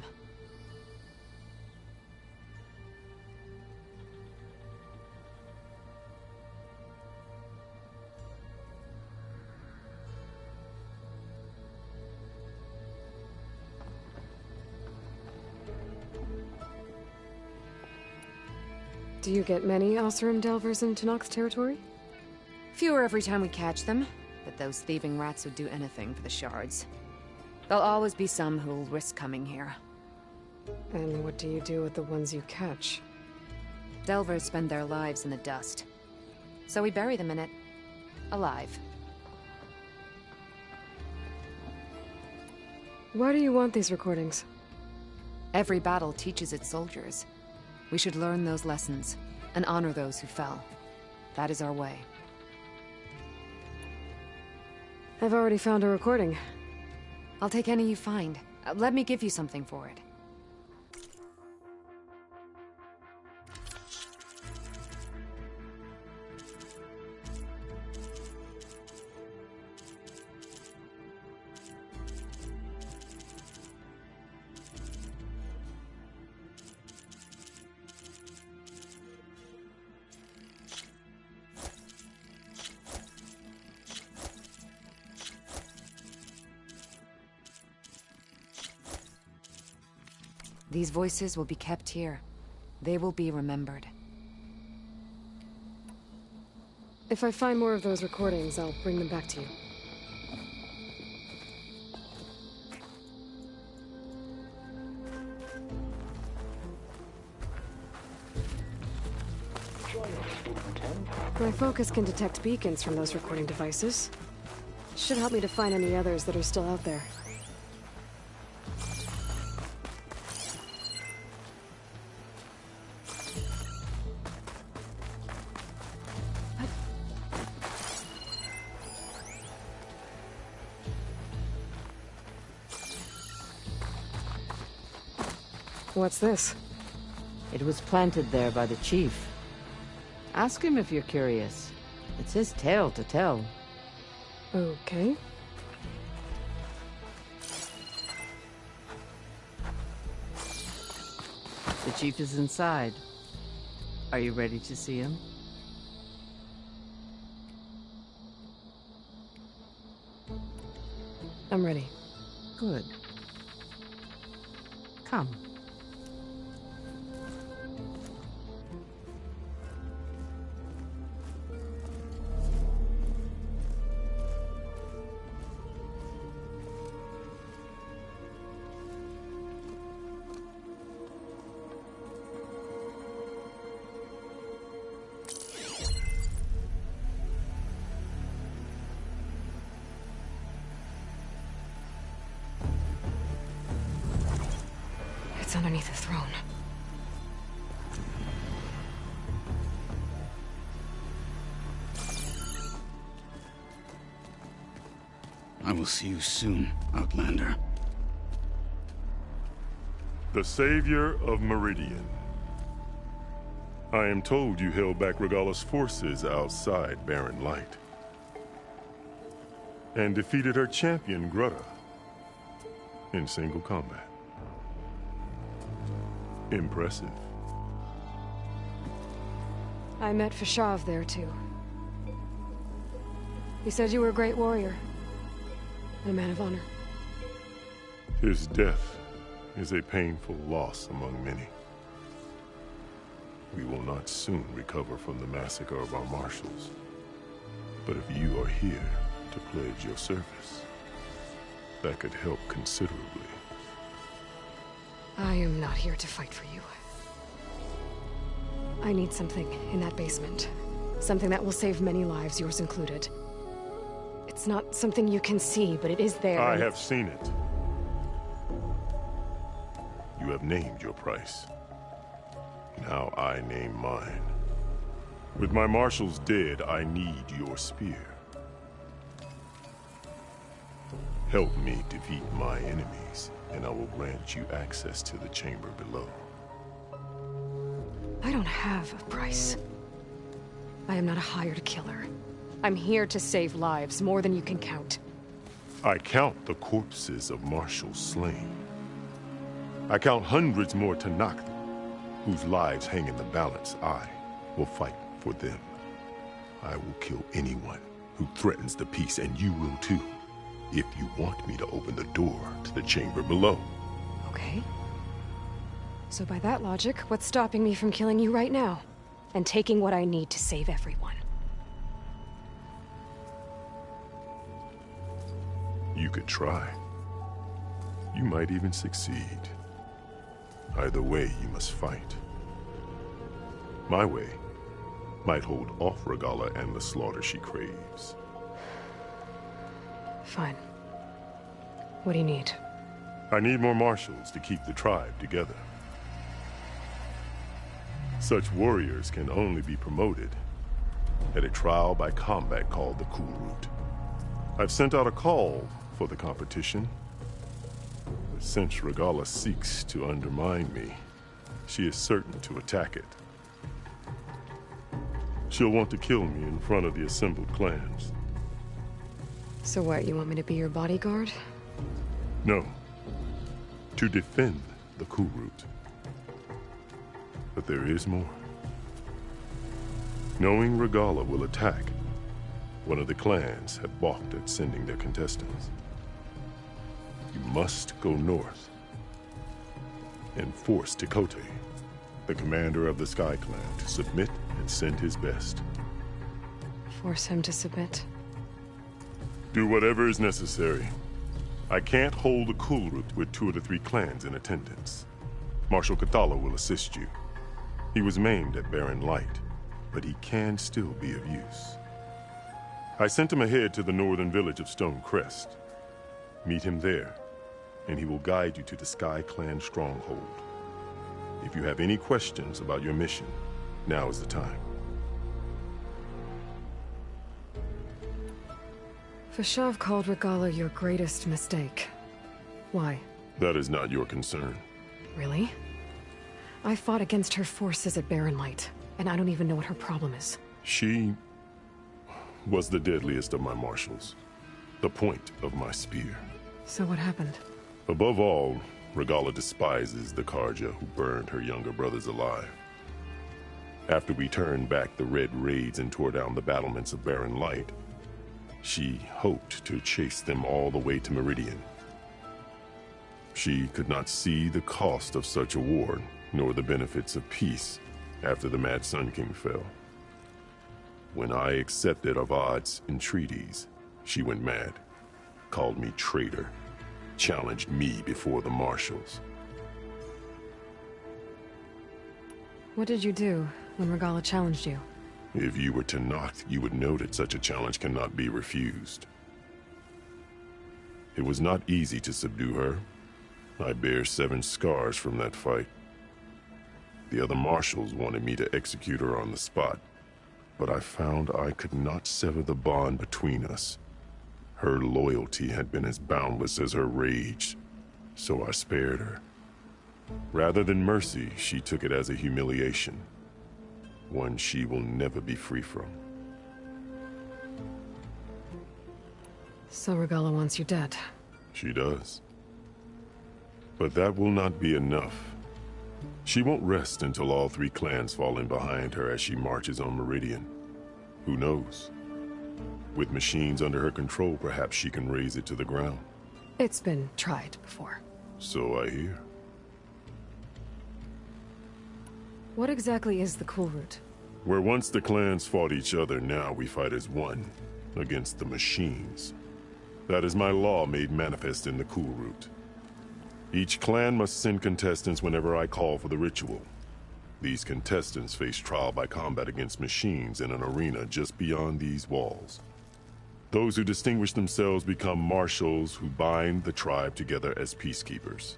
Do you get many Oseram Delvers in Tenakth territory? Fewer every time we catch them, but those thieving rats would do anything for the shards. There'll always be some who'll risk coming here. And what do you do with the ones you catch? Delvers spend their lives in the dust. So we bury them in it, alive. Why do you want these recordings? Every battle teaches its soldiers. We should learn those lessons, and honor those who fell. That is our way. I've already found a recording. I'll take any you find. Let me give you something for it. These voices will be kept here. They will be remembered. If I find more of those recordings, I'll bring them back to you. My focus can detect beacons from those recording devices. Should help me to find any others that are still out there. What's this? It was planted there by the chief. Ask him if you're curious. It's his tale to tell. Okay. The chief is inside. Are you ready to see him? I'm ready. Good. Come. It's underneath the throne. I will see you soon, Outlander. The Savior of Meridian. I am told you held back Regalla's forces outside Barren Light. And defeated her champion, Grudda, in single combat. Impressive. I met Fashav there, too. He said you were a great warrior. And a man of honor. His death is a painful loss among many. We will not soon recover from the massacre of our marshals. But if you are here to pledge your service, that could help considerably. I am not here to fight for you. I need something in that basement. Something that will save many lives, yours included. It's not something you can see, but it is there. I have seen it. You have named your price. Now I name mine. With my marshals dead, I need your spear. Help me defeat my enemies, and I will grant you access to the chamber below. I don't have a price. I am not a hired killer. I'm here to save lives, more than you can count. I count the corpses of marshals slain. I count hundreds more Tenakth, whose lives hang in the balance. I will fight for them. I will kill anyone who threatens the peace, and you will too, if you want me to open the door to the chamber below. Okay. So by that logic, what's stopping me from killing you right now? And taking what I need to save everyone? You could try. You might even succeed. Either way, you must fight. My way might hold off Regalla and the slaughter she craves. Fine. What do you need? I need more marshals to keep the tribe together. Such warriors can only be promoted at a trial by combat called the Kulrut. I've sent out a call for the competition, but since Regalla seeks to undermine me, she is certain to attack it. She'll want to kill me in front of the assembled clans. So what, you want me to be your bodyguard? No. To defend the Kulrut. But there is more. Knowing Regalla will attack, one of the clans had balked at sending their contestants. You must go north and force Tekote, the commander of the Sky Clan, to submit and send his best. Force him to submit? Do whatever is necessary. I can't hold a Kulrut with 2 of the 3 clans in attendance. Marshal Kotallo will assist you. He was maimed at Barren Light, but he can still be of use. I sent him ahead to the northern village of Stone Crest. Meet him there, and he will guide you to the Sky Clan stronghold. If you have any questions about your mission, now is the time. Fashav called Regalla your greatest mistake. Why? That is not your concern. Really? I fought against her forces at Barren Light, and I don't even know what her problem is. She was the deadliest of my marshals, the point of my spear. So what happened? Above all, Regalla despises the Carja who burned her younger brothers alive. After we turned back the Red Raids and tore down the battlements of Barren Light, she hoped to chase them all the way to Meridian. She could not see the cost of such a war, nor the benefits of peace after the Mad Sun King fell. When I accepted Avad's entreaties, she went mad, called me traitor, challenged me before the marshals. What did you do when Regalla challenged you? If you were Tenakth, you would know that such a challenge cannot be refused. It was not easy to subdue her. I bear 7 scars from that fight. The other marshals wanted me to execute her on the spot, but I found I could not sever the bond between us. Her loyalty had been as boundless as her rage, so I spared her. Rather than mercy, she took it as a humiliation, one she will never be free from. So Regalla wants you dead? She does. But that will not be enough. She won't rest until all 3 clans fall in behind her as she marches on Meridian. Who knows? With machines under her control, perhaps she can raze it to the ground. It's been tried before. So I hear. What exactly is the Kulrut? Where once the clans fought each other, now we fight as one, against the machines. That is my law made manifest in the Kulrut. Each clan must send contestants whenever I call for the ritual. These contestants face trial by combat against machines in an arena just beyond these walls. Those who distinguish themselves become marshals who bind the tribe together as peacekeepers.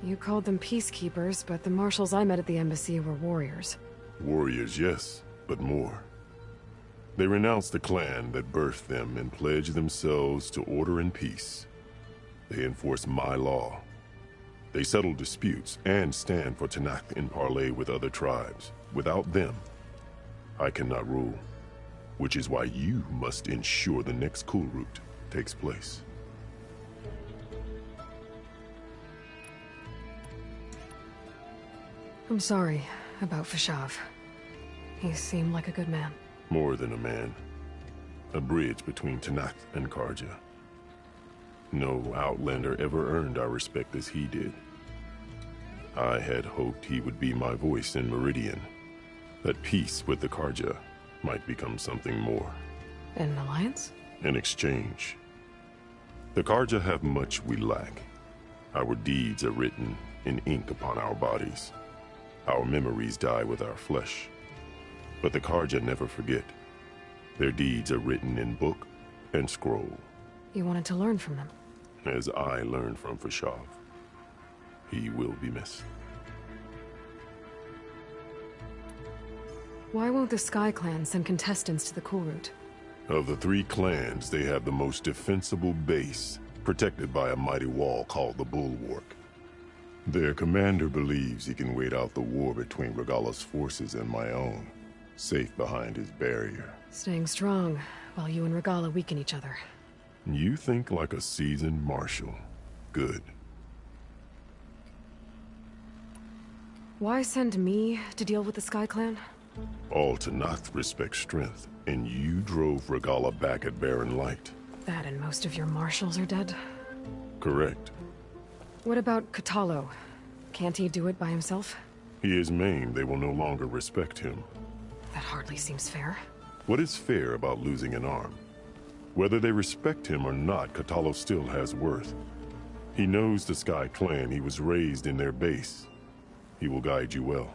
You called them peacekeepers, but the marshals I met at the embassy were warriors. Warriors, yes, but more. They renounce the clan that birthed them and pledge themselves to order and peace. They enforce my law. They settle disputes and stand for Tenakth in parley with other tribes. Without them, I cannot rule, which is why you must ensure the next Kulrut takes place. I'm sorry about Fashav. He seemed like a good man. More than a man. A bridge between Tenakth and Carja. No Outlander ever earned our respect as he did. I had hoped he would be my voice in Meridian. That peace with the Carja might become something more. An alliance? An exchange. The Carja have much we lack. Our deeds are written, in ink upon our bodies. Our memories die with our flesh. But the Carja never forget. Their deeds are written in book and scroll. You wanted to learn from them. As I learned from Fashav. He will be missed. Why won't the Sky Clan send contestants to the Cool Route? Of the 3 clans, they have the most defensible base, protected by a mighty wall called the Bulwark. Their commander believes he can wait out the war between Regalla's forces and my own, safe behind his barrier. Staying strong, while you and Regalla weaken each other. You think like a seasoned marshal. Good. Why send me to deal with the Sky Clan? All Tenakth respect strength, and you drove Regalla back at Barren Light. That and most of your marshals are dead? Correct. What about Kotallo? Can't he do it by himself? He is maimed. They will no longer respect him. That hardly seems fair. What is fair about losing an arm? Whether they respect him or not, Kotallo still has worth. He knows the Sky Clan. He was raised in their base. He will guide you well.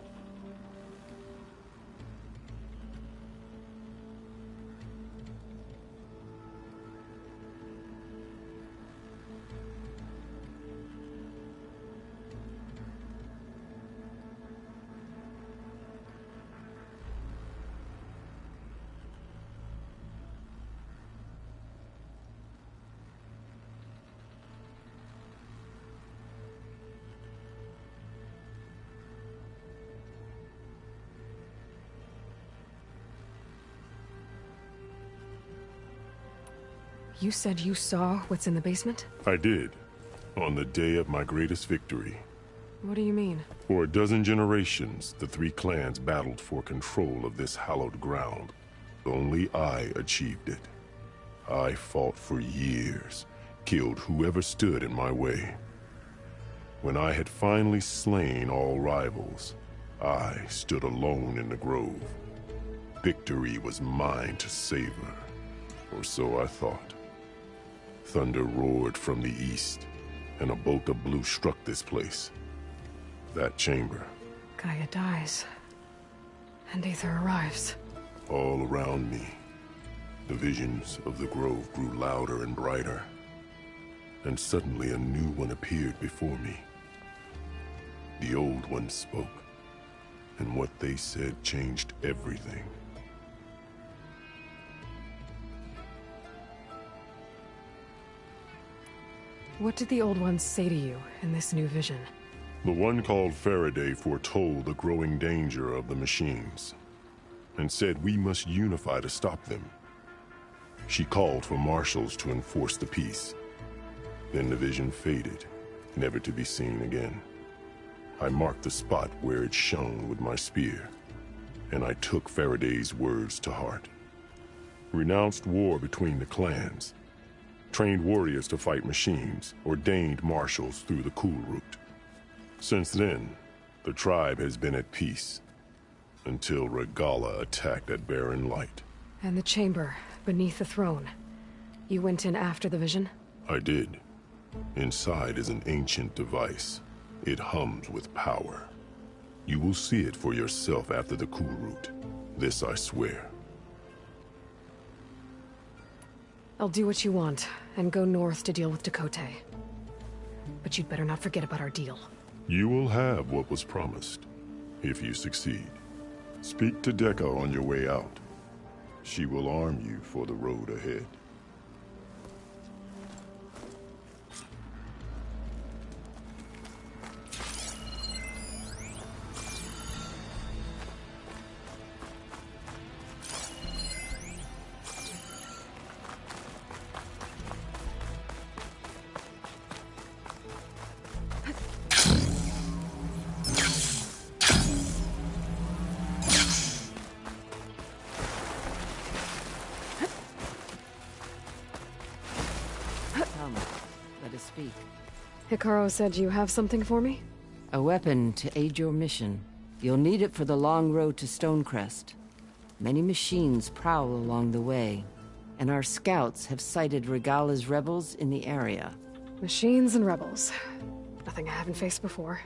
You said you saw what's in the basement? I did, on the day of my greatest victory. What do you mean? For a dozen generations, the 3 clans battled for control of this hallowed ground. Only I achieved it. I fought for years, killed whoever stood in my way. When I had finally slain all rivals, I stood alone in the grove. Victory was mine to savor, or so I thought. Thunder roared from the east, and a bolt of blue struck this place. That chamber. Gaia dies, and Aether arrives. All around me, the visions of the grove grew louder and brighter, and suddenly a new one appeared before me. The old ones spoke, and what they said changed everything. What did the old ones say to you in this new vision? The one called Faraday foretold the growing danger of the machines, and said we must unify to stop them. She called for marshals to enforce the peace. Then the vision faded, never to be seen again. I marked the spot where it shone with my spear, and I took Faraday's words to heart. Renounced war between the clans, trained warriors to fight machines, ordained marshals through the Cool Route. Since then, the tribe has been at peace, until Regalla attacked at Barren Light. And the chamber, beneath the throne. You went in after the vision? I did. Inside is an ancient device. It hums with power. You will see it for yourself after the Cool Route. This I swear. I'll do what you want, and go north to deal with Tekotteh. But you'd better not forget about our deal. You will have what was promised, if you succeed. Speak to Dekka on your way out. She will arm you for the road ahead. Speak. Hekarro said you have something for me? A weapon to aid your mission. You'll need it for the long road to Stonecrest. Many machines prowl along the way, and our scouts have sighted Regalla's rebels in the area. Machines and rebels. Nothing I haven't faced before.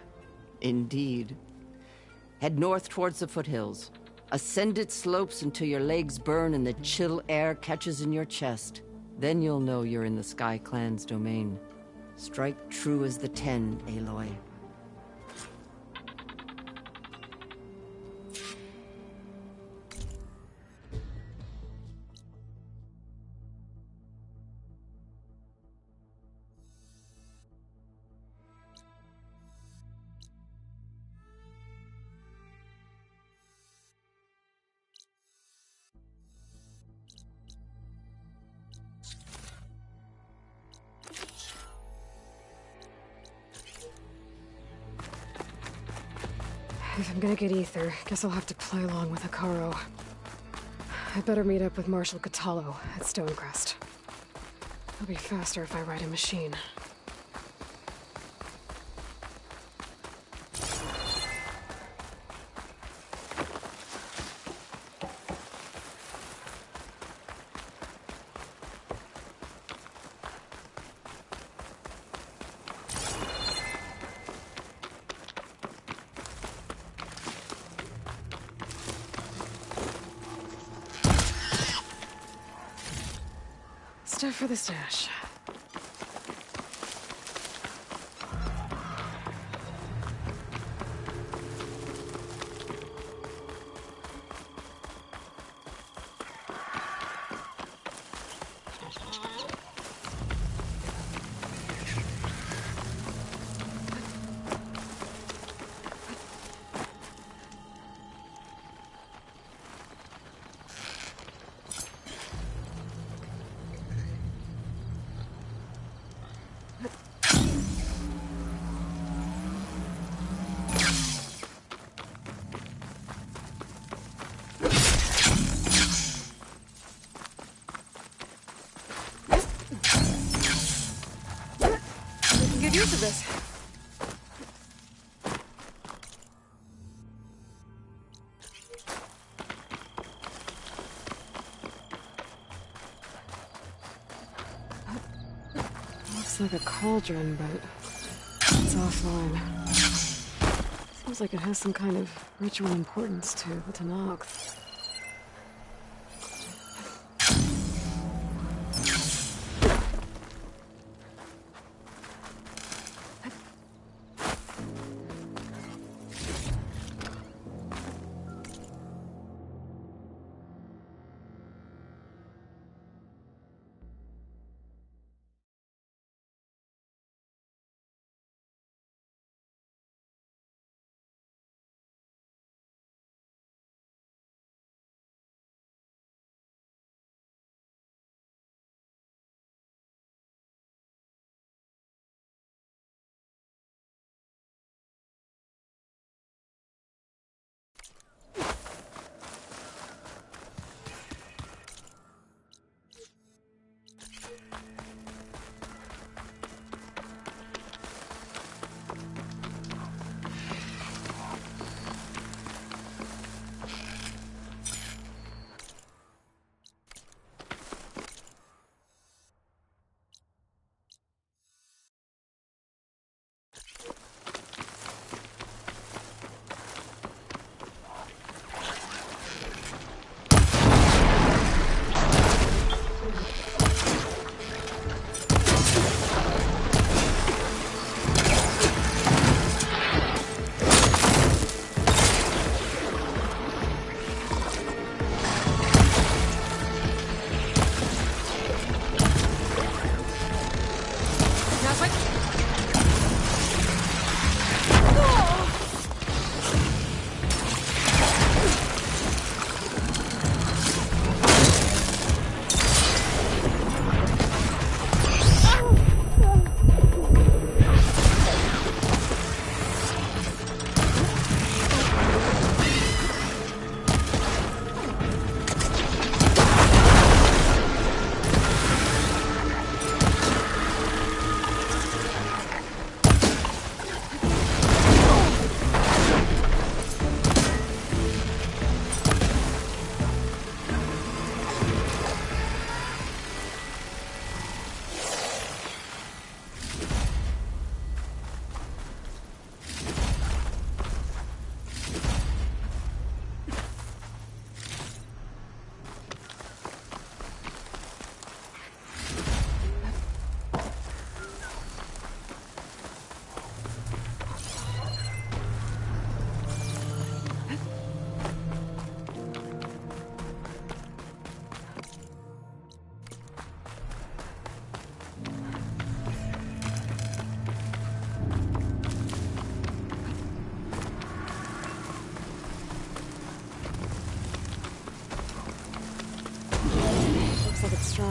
Indeed. Head north towards the foothills. Ascend its slopes until your legs burn and the chill air catches in your chest. Then you'll know you're in the Sky Clan's domain. Strike true as the 10, Aloy. If I'm gonna get ether, guess I'll have to play along with Hekarro. I'd better meet up with Marshal Kotallo at Stonecrest. It'll be faster if I ride a machine. Stuff for the stash. Use of this. Looks like a cauldron, but it's offline. Seems like it has some kind of ritual importance to the Tenakth.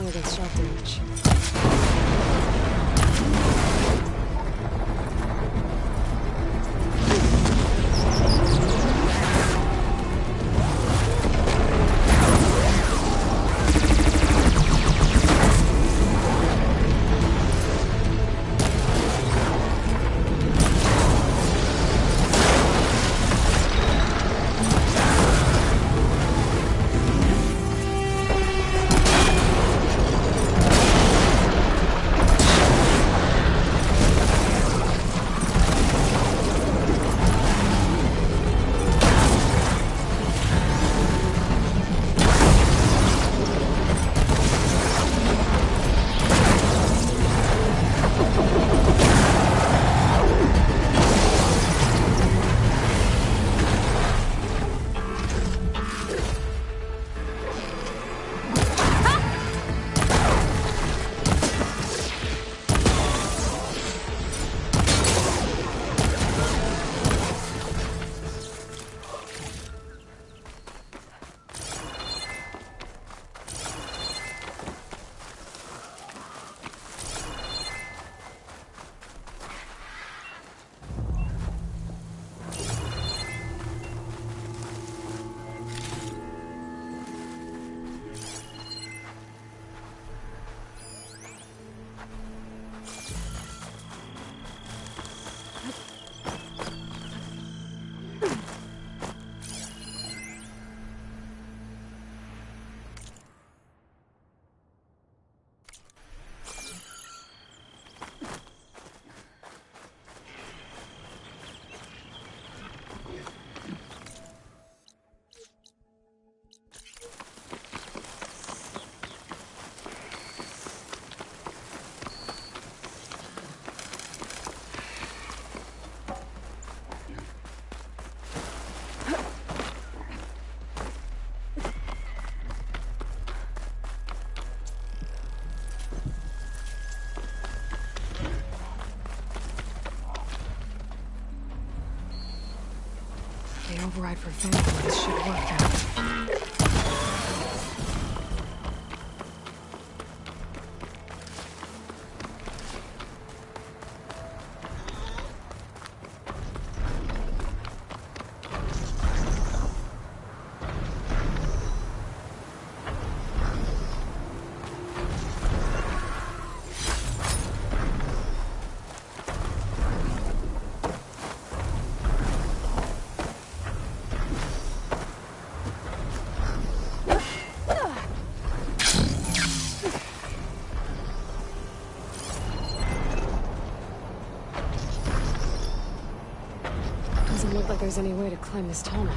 strong against shock damage. The override for Phantoms should work out. Doesn't look like there's any way to climb this tonic.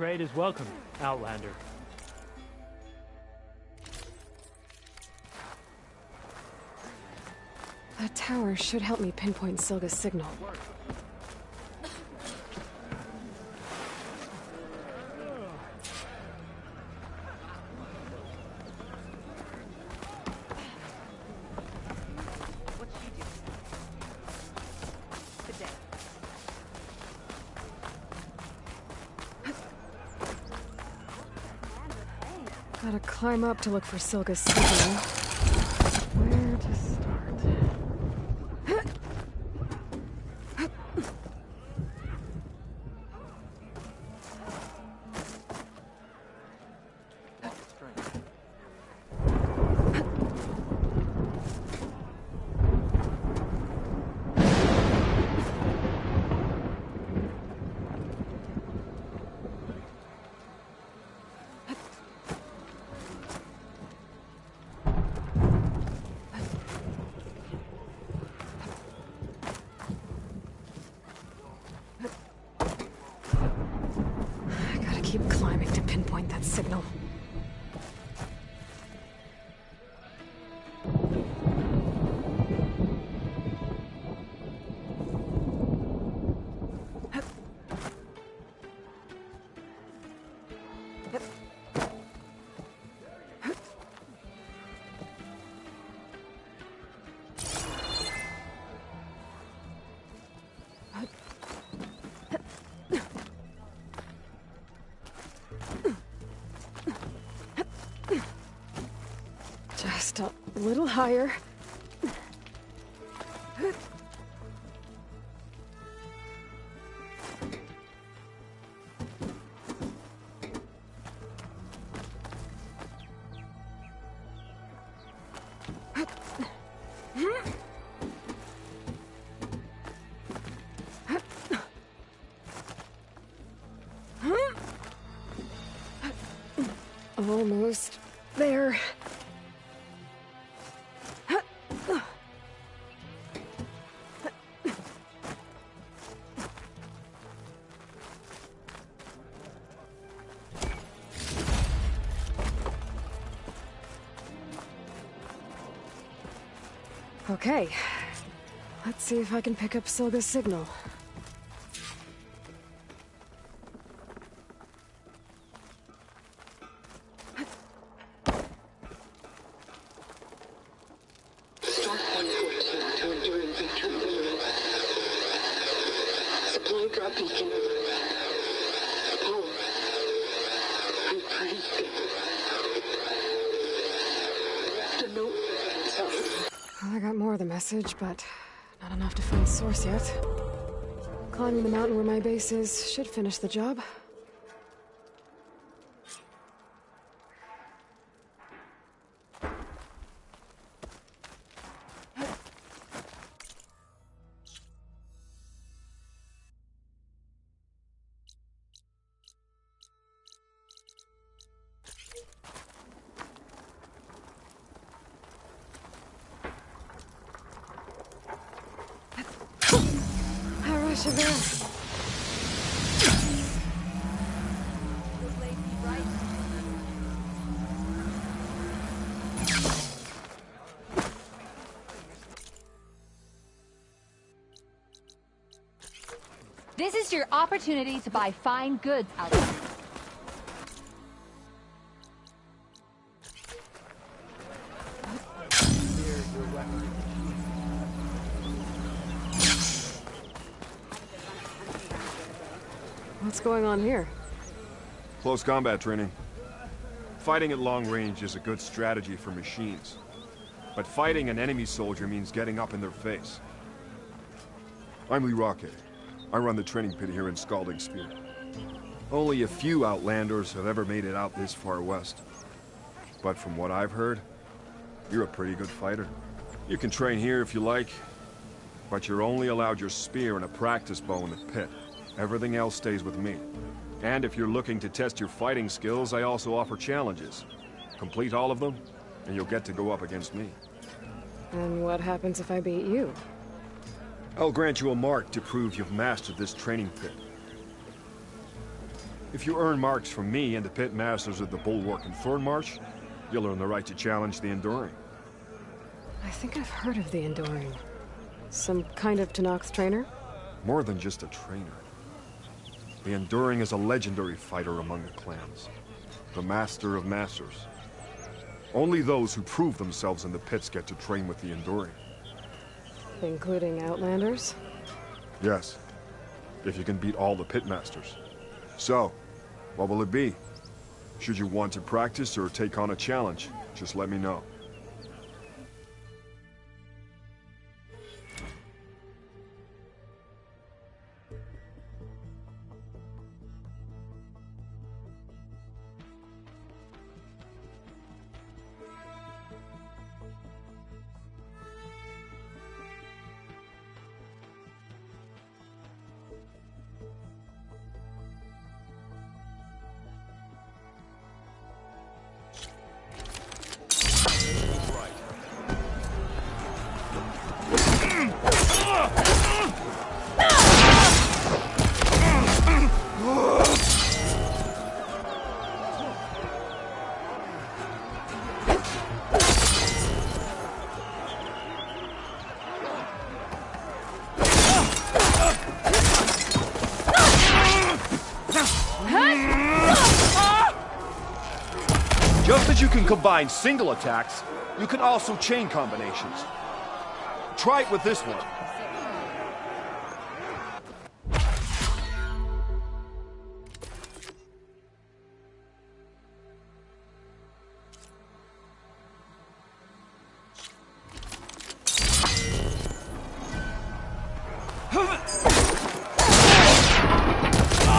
trade is welcome, Outlander. That tower should help me pinpoint Silga's signal. Gotta climb up to look for Silga's signal. Where to start? Keep climbing to pinpoint that signal. Just a little higher. Almost there. Okay. Let's see if I can pick up Silga's signal. Supply drop beacon. Paul, I'm pretty good. Left a note. Well, I got more of the message, but not enough to find source yet. Climbing the mountain where my base is should finish the job. This is your opportunity to buy fine goods out there. What's going on here? Close combat training. Fighting at long range is a good strategy for machines. But fighting an enemy soldier means getting up in their face. I'm Lee Rocket. I run the training pit here in Scalding Spear. Only a few Outlanders have ever made it out this far west. But from what I've heard, you're a pretty good fighter. You can train here if you like, but you're only allowed your spear and a practice bow in the pit. Everything else stays with me. And if you're looking to test your fighting skills, I also offer challenges. Complete all of them, and you'll get to go up against me. And what happens if I beat you? I'll grant you a mark to prove you've mastered this training pit. If you earn marks from me and the pit masters of the Bulwark and Thornmarsh, you'll earn the right to challenge the Enduring. I think I've heard of the Enduring. Some kind of Tenakth trainer? More than just a trainer. The Enduring is a legendary fighter among the clans. The Master of Masters. Only those who prove themselves in the pits get to train with the Enduring. Including Outlanders? Yes. If you can beat all the pit masters. So, what will it be? Should you want to practice or take on a challenge, just let me know. Just as you can combine single attacks, you can also chain combinations. Try it with this one.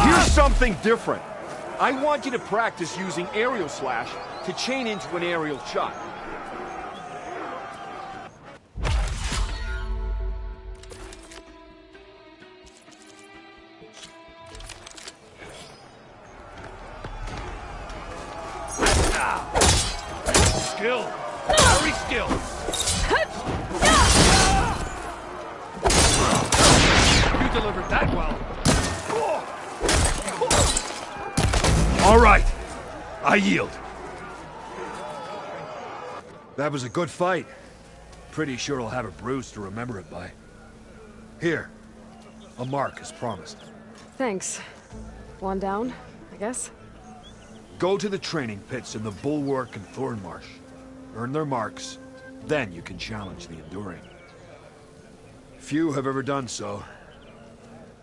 Here's something different. I want you to practice using aerial slash to chain into an aerial shot. Skill. Very skill. You delivered that well. All right. I yield. That was a good fight. Pretty sure I'll have a bruise to remember it by. Here. A mark as promised. Thanks. One down, I guess? Go to the training pits in the Bulwark and Thornmarsh. Earn their marks, then you can challenge the Enduring. Few have ever done so,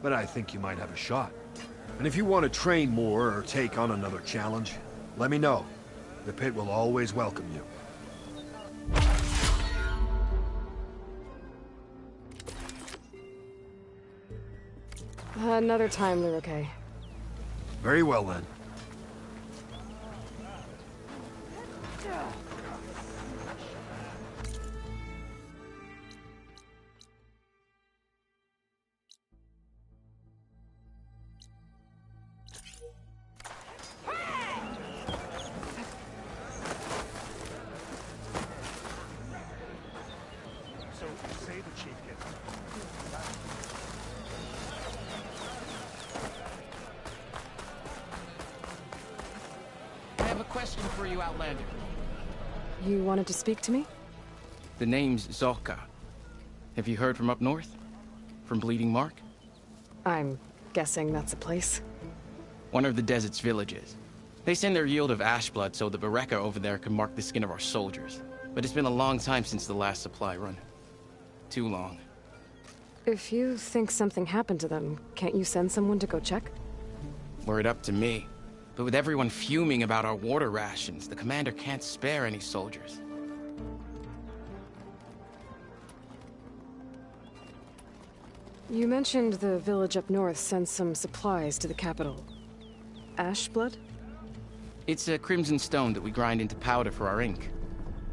but I think you might have a shot. And if you want to train more or take on another challenge, let me know. The pit will always welcome you. Another time, Lyricae. Very well, then. Question for you, Outlander. You wanted to speak to me? The name's Zulka. Have you heard from up north? From Bleeding Mark? I'm guessing that's a place. One of the desert's villages. They send their yield of ashblood so the Bereka over there can mark the skin of our soldiers. But it's been a long time since the last supply run. Too long. If you think something happened to them, can't you send someone to go check? Were it up to me. But with everyone fuming about our water rations, the commander can't spare any soldiers. You mentioned the village up north sent some supplies to the capital. Ashblood? It's a crimson stone that we grind into powder for our ink.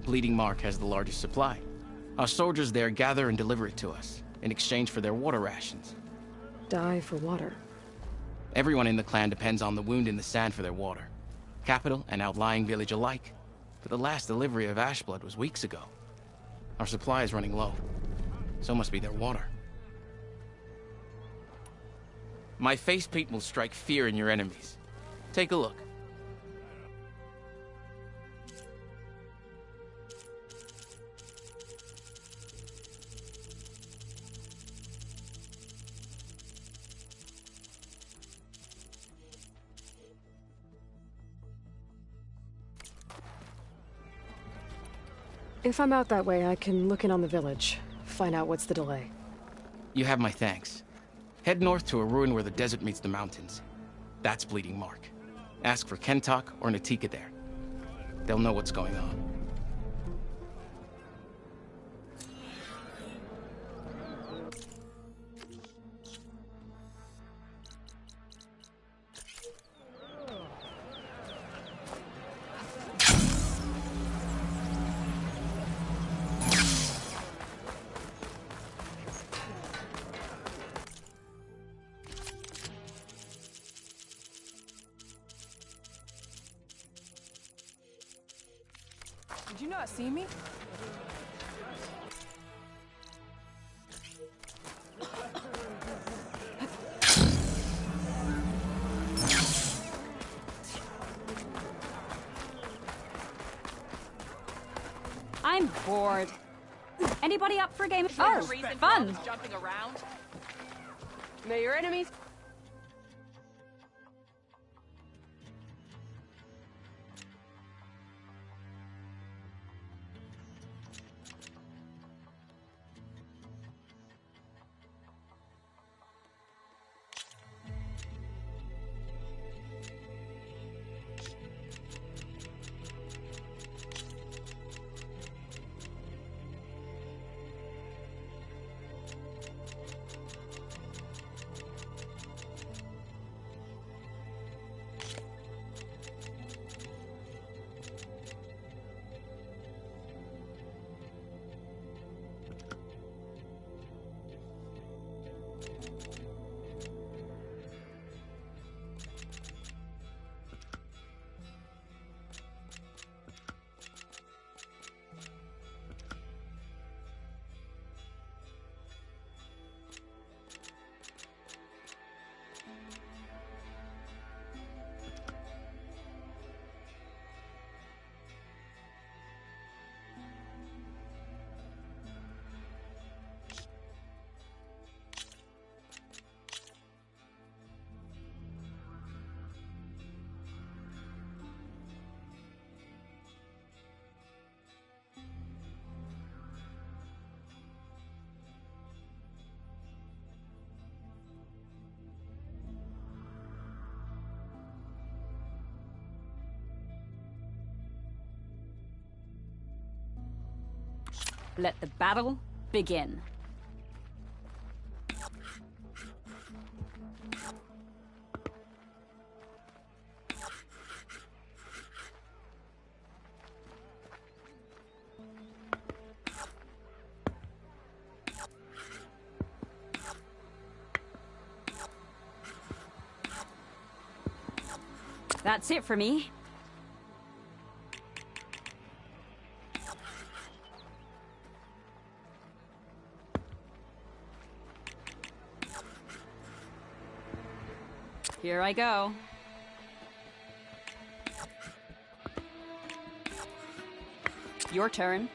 Bleeding Mark has the largest supply. Our soldiers there gather and deliver it to us, in exchange for their water rations. Die for water. Everyone in the clan depends on the wound in the sand for their water. Capital and outlying village alike. But the last delivery of ashblood was weeks ago. Our supply is running low. So must be their water. My face paint will strike fear in your enemies. Take a look. If I'm out that way, I can look in on the village, find out what's the delay. You have my thanks. Head north to a ruin where the desert meets the mountains. That's Bleeding Mark. Ask for Kentok or Natika there. They'll know what's going on. Did you not see me? I'm bored. Anybody up for a game? Oh, fun! Jumping around. May your enemies. Let the battle begin. That's it for me. Here I go. Your turn.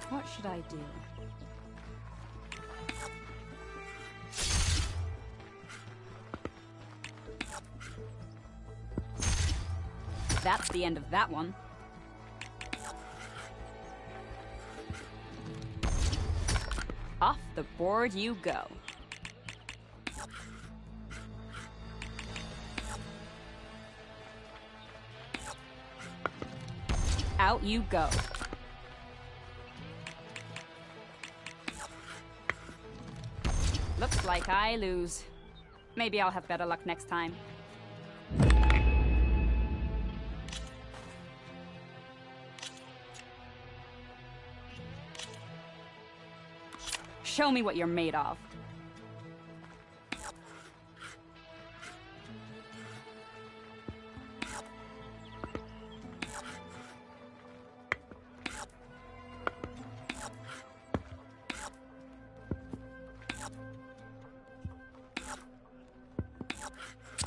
What should I do? That's the end of that one. Off the board you go. Out you go. Looks like I lose. Maybe I'll have better luck next time. Show me what you're made of.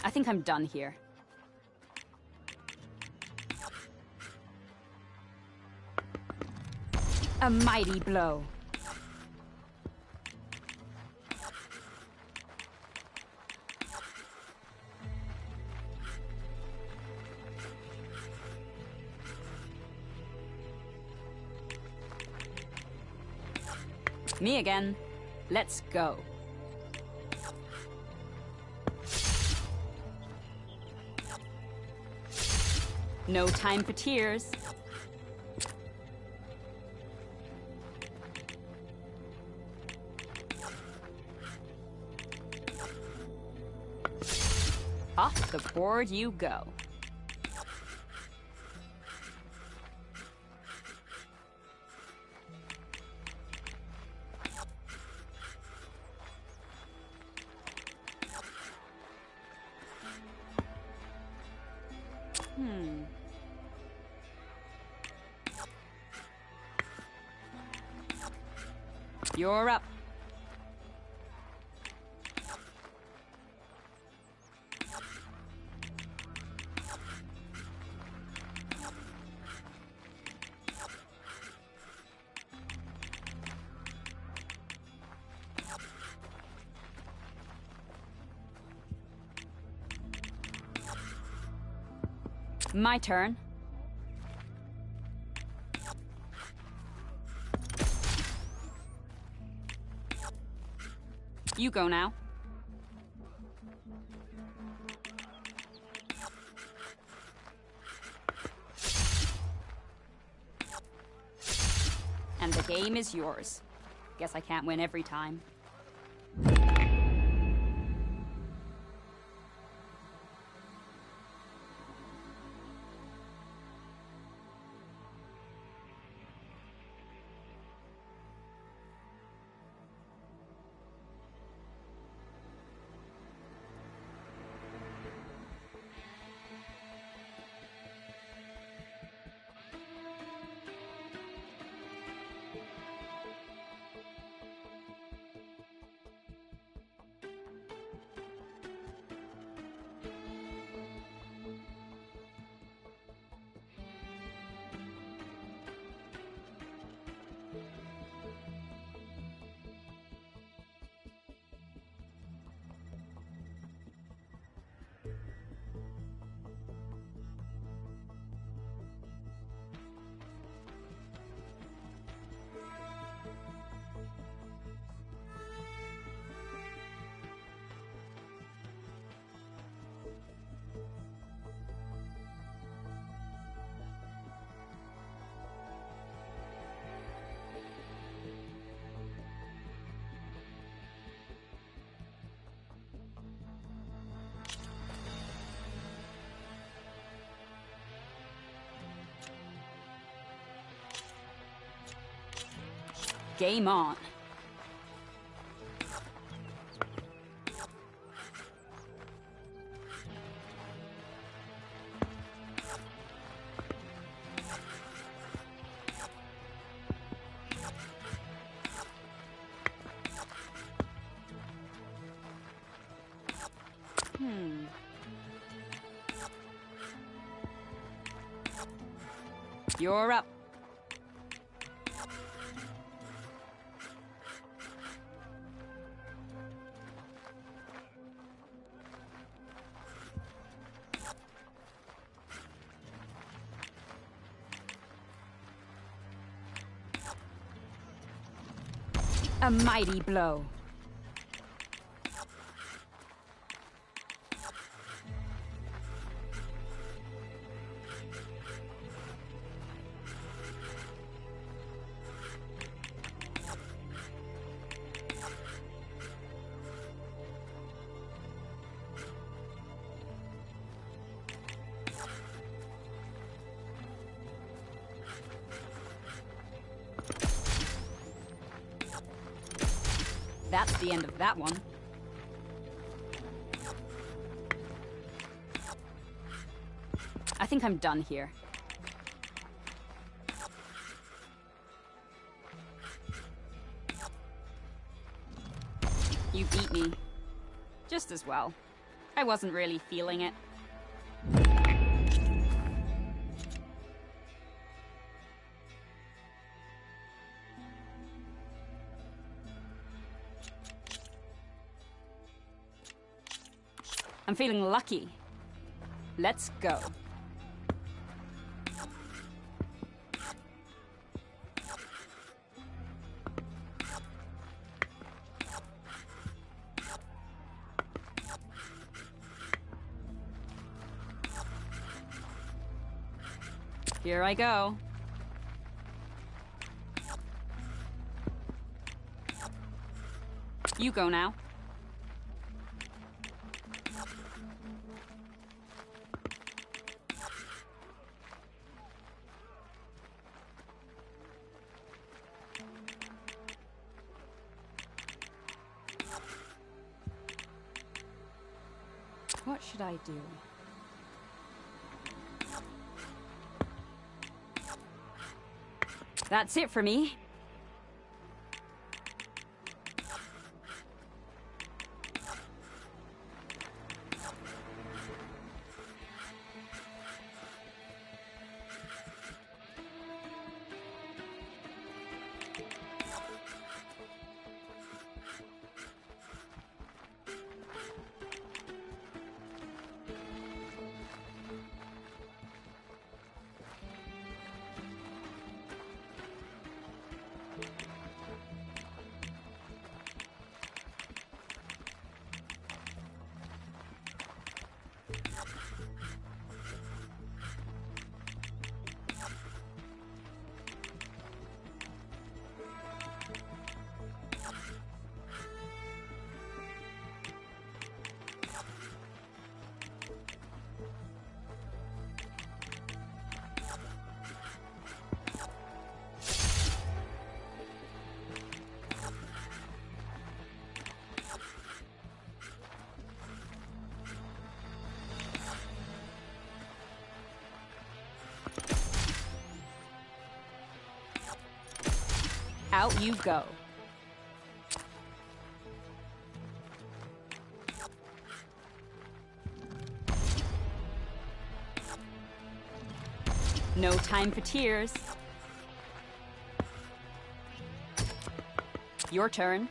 I think I'm done here. A mighty blow. Me again. Let's go. No time for tears. Off the board you go. You're up. My turn. You go now. And the game is yours. Guess I can't win every time. Game on. You're up. A mighty blow. That's the end of that one. I think I'm done here. You beat me. Just as well. I wasn't really feeling it. I'm feeling lucky. Let's go. Here I go. You go now. What should I do? That's it for me. Out you go. No time for tears. Your turn.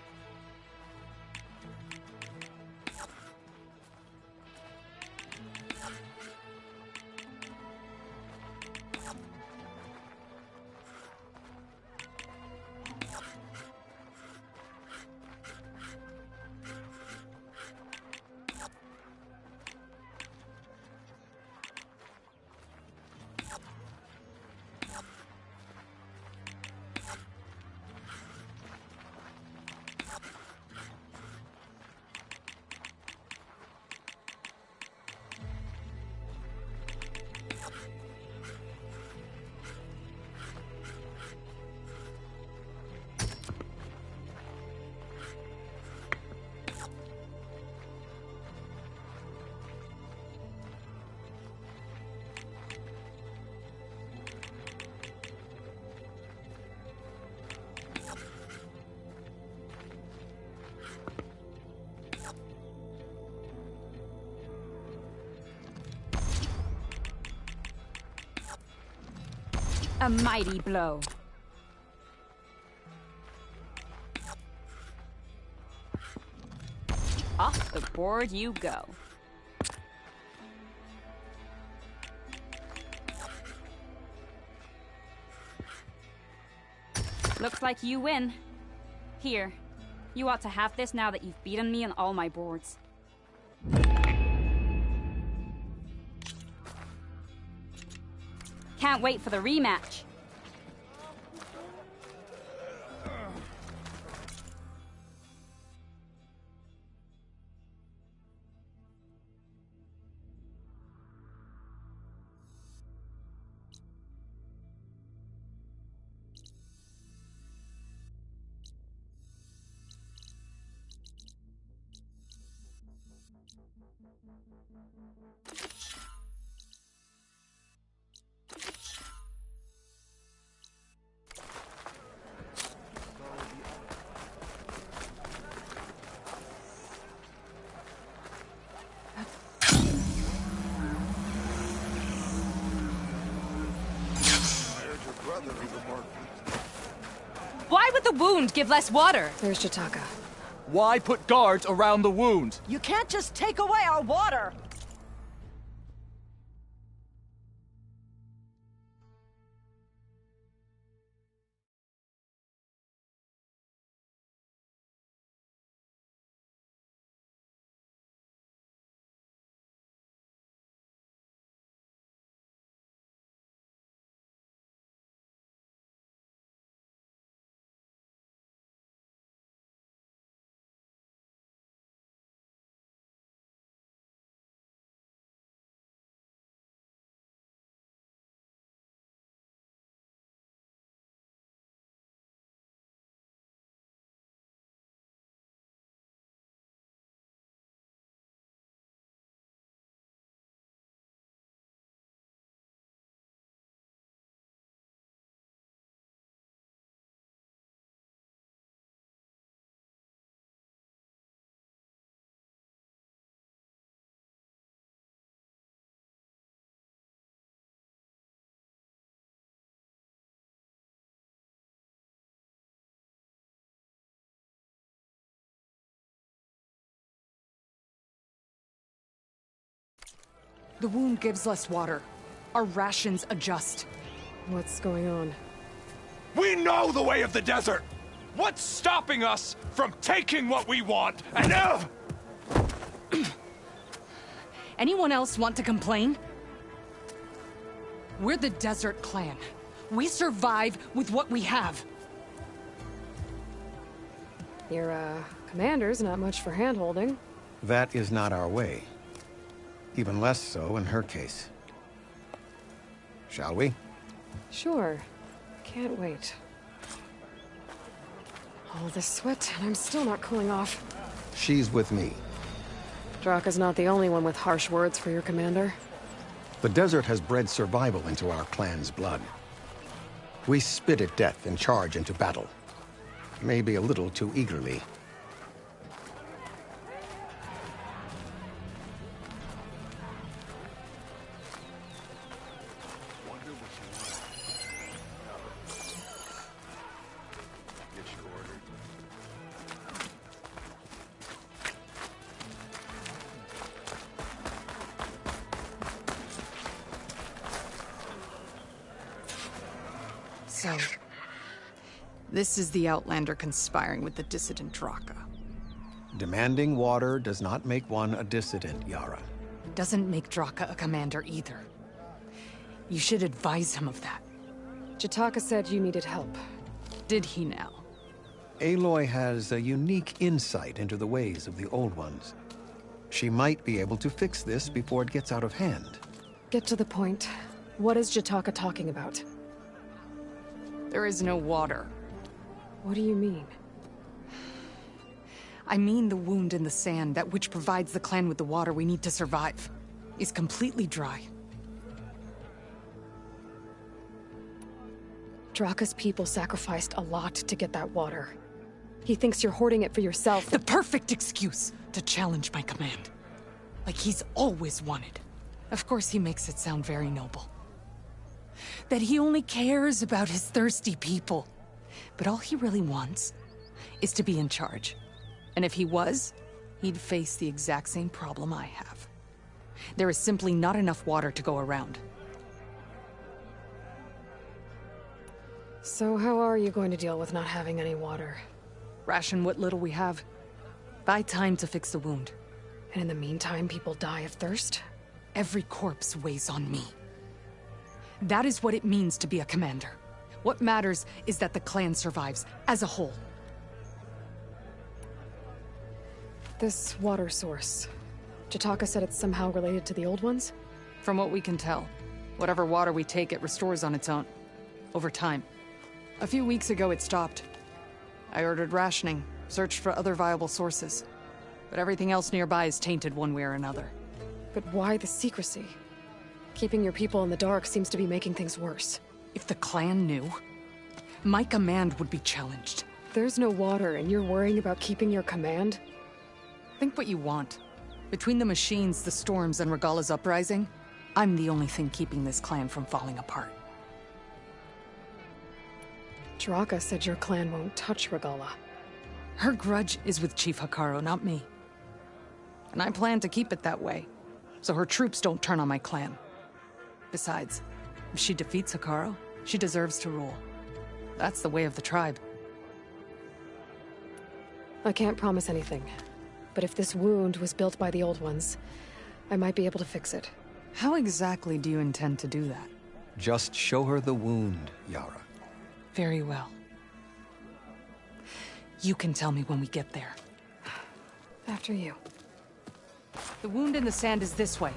A mighty blow. Off the board you go. Looks like you win. Here, you ought to have this now that you've beaten me on all my boards. Can't wait for the rematch. brother is a mark. Why would the wound give less water? There's Jataka. Why put guards around the wound? You can't just take away our water! The wound gives less water. Our rations adjust. What's going on? We know the way of the desert! What's stopping us from taking what we want and Anyone else want to complain? We're the Desert Clan. We survive with what we have. Your, commander's not much for hand-holding. That is not our way. Even less so in her case. Shall we? Sure. Can't wait. All this sweat, and I'm still not cooling off. She's with me. Draka's not the only one with harsh words for your commander. The desert has bred survival into our clan's blood. We spit at death and charge into battle. Maybe a little too eagerly. So, this is the Outlander conspiring with the dissident Draka. Demanding water does not make one a dissident, Yara. Doesn't make Draka a commander either. You should advise him of that. Jataka said you needed help. Did he now? Aloy has a unique insight into the ways of the Old Ones. She might be able to fix this before it gets out of hand. Get to the point. What is Jataka talking about? There is no water. What do you mean? I mean the wound in the sand, that which provides the clan with the water we need to survive, is completely dry. Draka's people sacrificed a lot to get that water. He thinks you're hoarding it for yourself. The perfect excuse to challenge my command. Like he's always wanted. Of course he makes it sound very noble. That he only cares about his thirsty people. But all he really wants is to be in charge. And if he was, he'd face the exact same problem I have. There is simply not enough water to go around. So how are you going to deal with not having any water? Ration what little we have. Buy time to fix the wound. And in the meantime, people die of thirst? Every corpse weighs on me. That is what it means to be a commander. What matters is that the clan survives, as a whole. This water source. Jataka said it's somehow related to the Old Ones? From what we can tell, whatever water we take, it restores on its own. Over time. A few weeks ago, it stopped. I ordered rationing, searched for other viable sources. But everything else nearby is tainted one way or another. But why the secrecy? Keeping your people in the dark seems to be making things worse. If the clan knew, my command would be challenged. There's no water, and you're worrying about keeping your command? Think what you want. Between the machines, the storms, and Regala's uprising, I'm the only thing keeping this clan from falling apart. Draka said your clan won't touch Regalla. Her grudge is with Chief Hekarro, not me. And I plan to keep it that way, so her troops don't turn on my clan. Besides, if she defeats Hekarro, she deserves to rule. That's the way of the tribe. I can't promise anything, but if this wound was built by the Old Ones, I might be able to fix it. How exactly do you intend to do that? Just show her the wound, Yara. Very well. You can tell me when we get there. After you. The wound in the sand is this way.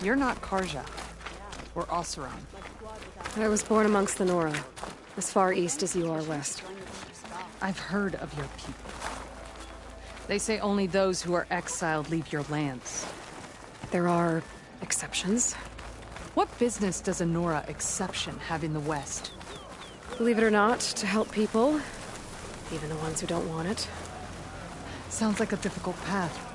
You're not Karja. Or Oseram. I was born amongst the Nora, as far east as you are west. I've heard of your people. They say only those who are exiled leave your lands. There are exceptions. What business does a Nora exception have in the West? Believe it or not, to help people, even the ones who don't want it. Sounds like a difficult path.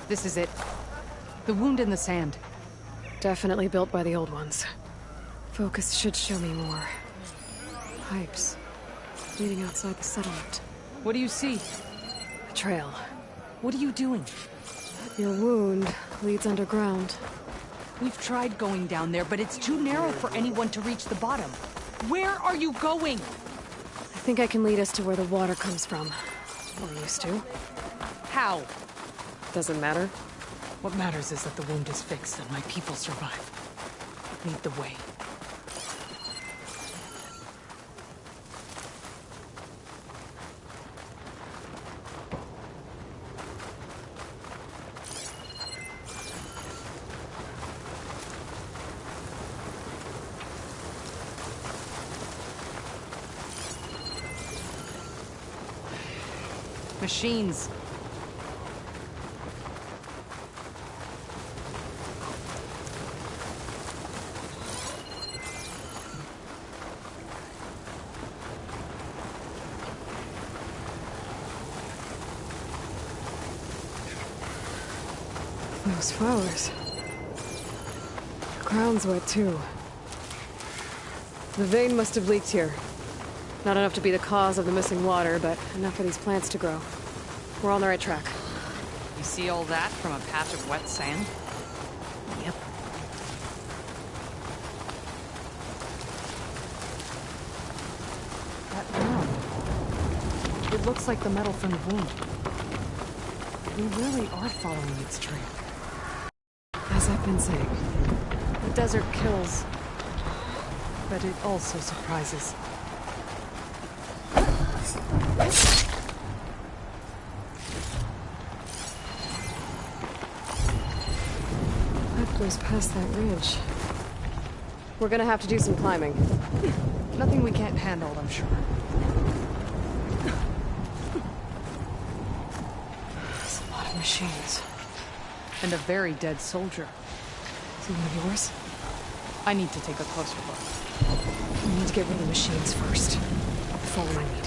This is it. The wound in the sand. Definitely built by the Old Ones. Focus should show me more. Pipes. Leading outside the settlement. What do you see? A trail. What are you doing? Your wound leads underground. We've tried going down there, but it's too narrow for anyone to reach the bottom. Where are you going? I think I can lead us to where the water comes from. Or used to. How? Doesn't matter. What matters is that the wound is fixed and my people survive. Lead the way. Machines. Those flowers. The ground's wet too. The vein must have leaked here. Not enough to be the cause of the missing water, but enough for these plants to grow. We're on the right track. You see all that from a patch of wet sand? Yep. That round. It looks like the metal from the wound. We really are following its trail. As I've been saying, the desert kills, but it also surprises. That goes past that ridge. We're gonna have to do some climbing. Nothing we can't handle, I'm sure. There's a lot of machines. And a very dead soldier. Is he one of yours? I need to take a closer look. We need to get rid of the machines first. Follow my lead.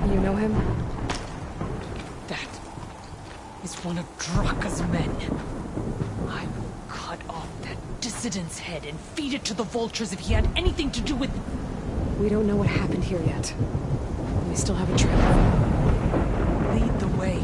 You know him? That is one of Draka's men. I will cut off that Siddon's head and feed it to the vultures if he had anything to do with... We don't know what happened here yet. We still have a trail. Lead the way.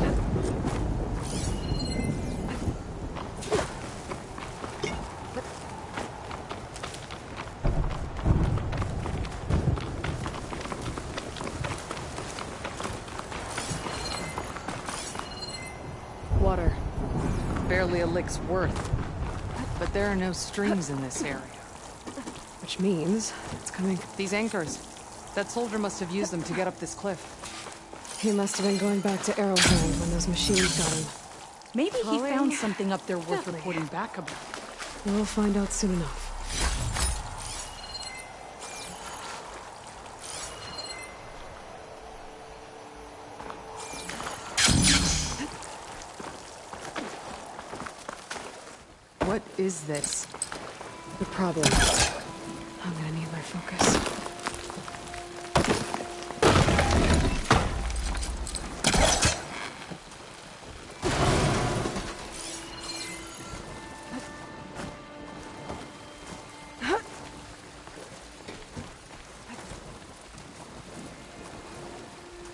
Water. Barely a lick's worth. But there are no streams in this area. Which means it's coming. These anchors. That soldier must have used them to get up this cliff. He must have been going back to Arrowhand when those machines got him. Maybe he Calling? found something up there worth Definitely. reporting back about. We'll find out soon enough. What is this? The problem. I'm gonna need my focus.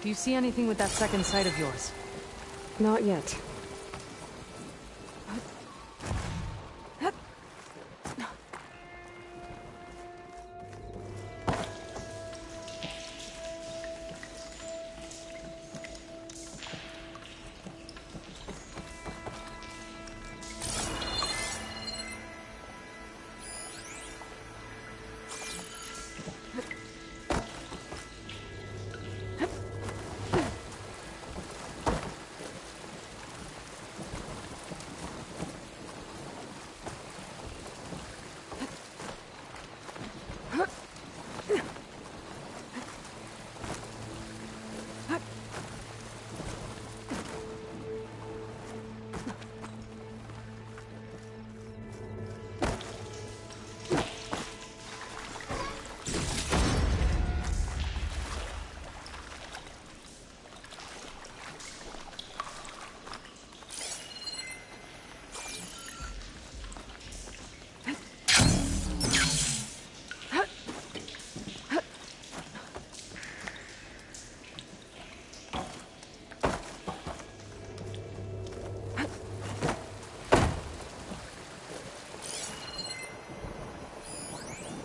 Do you see anything with that second sight of yours? Not yet.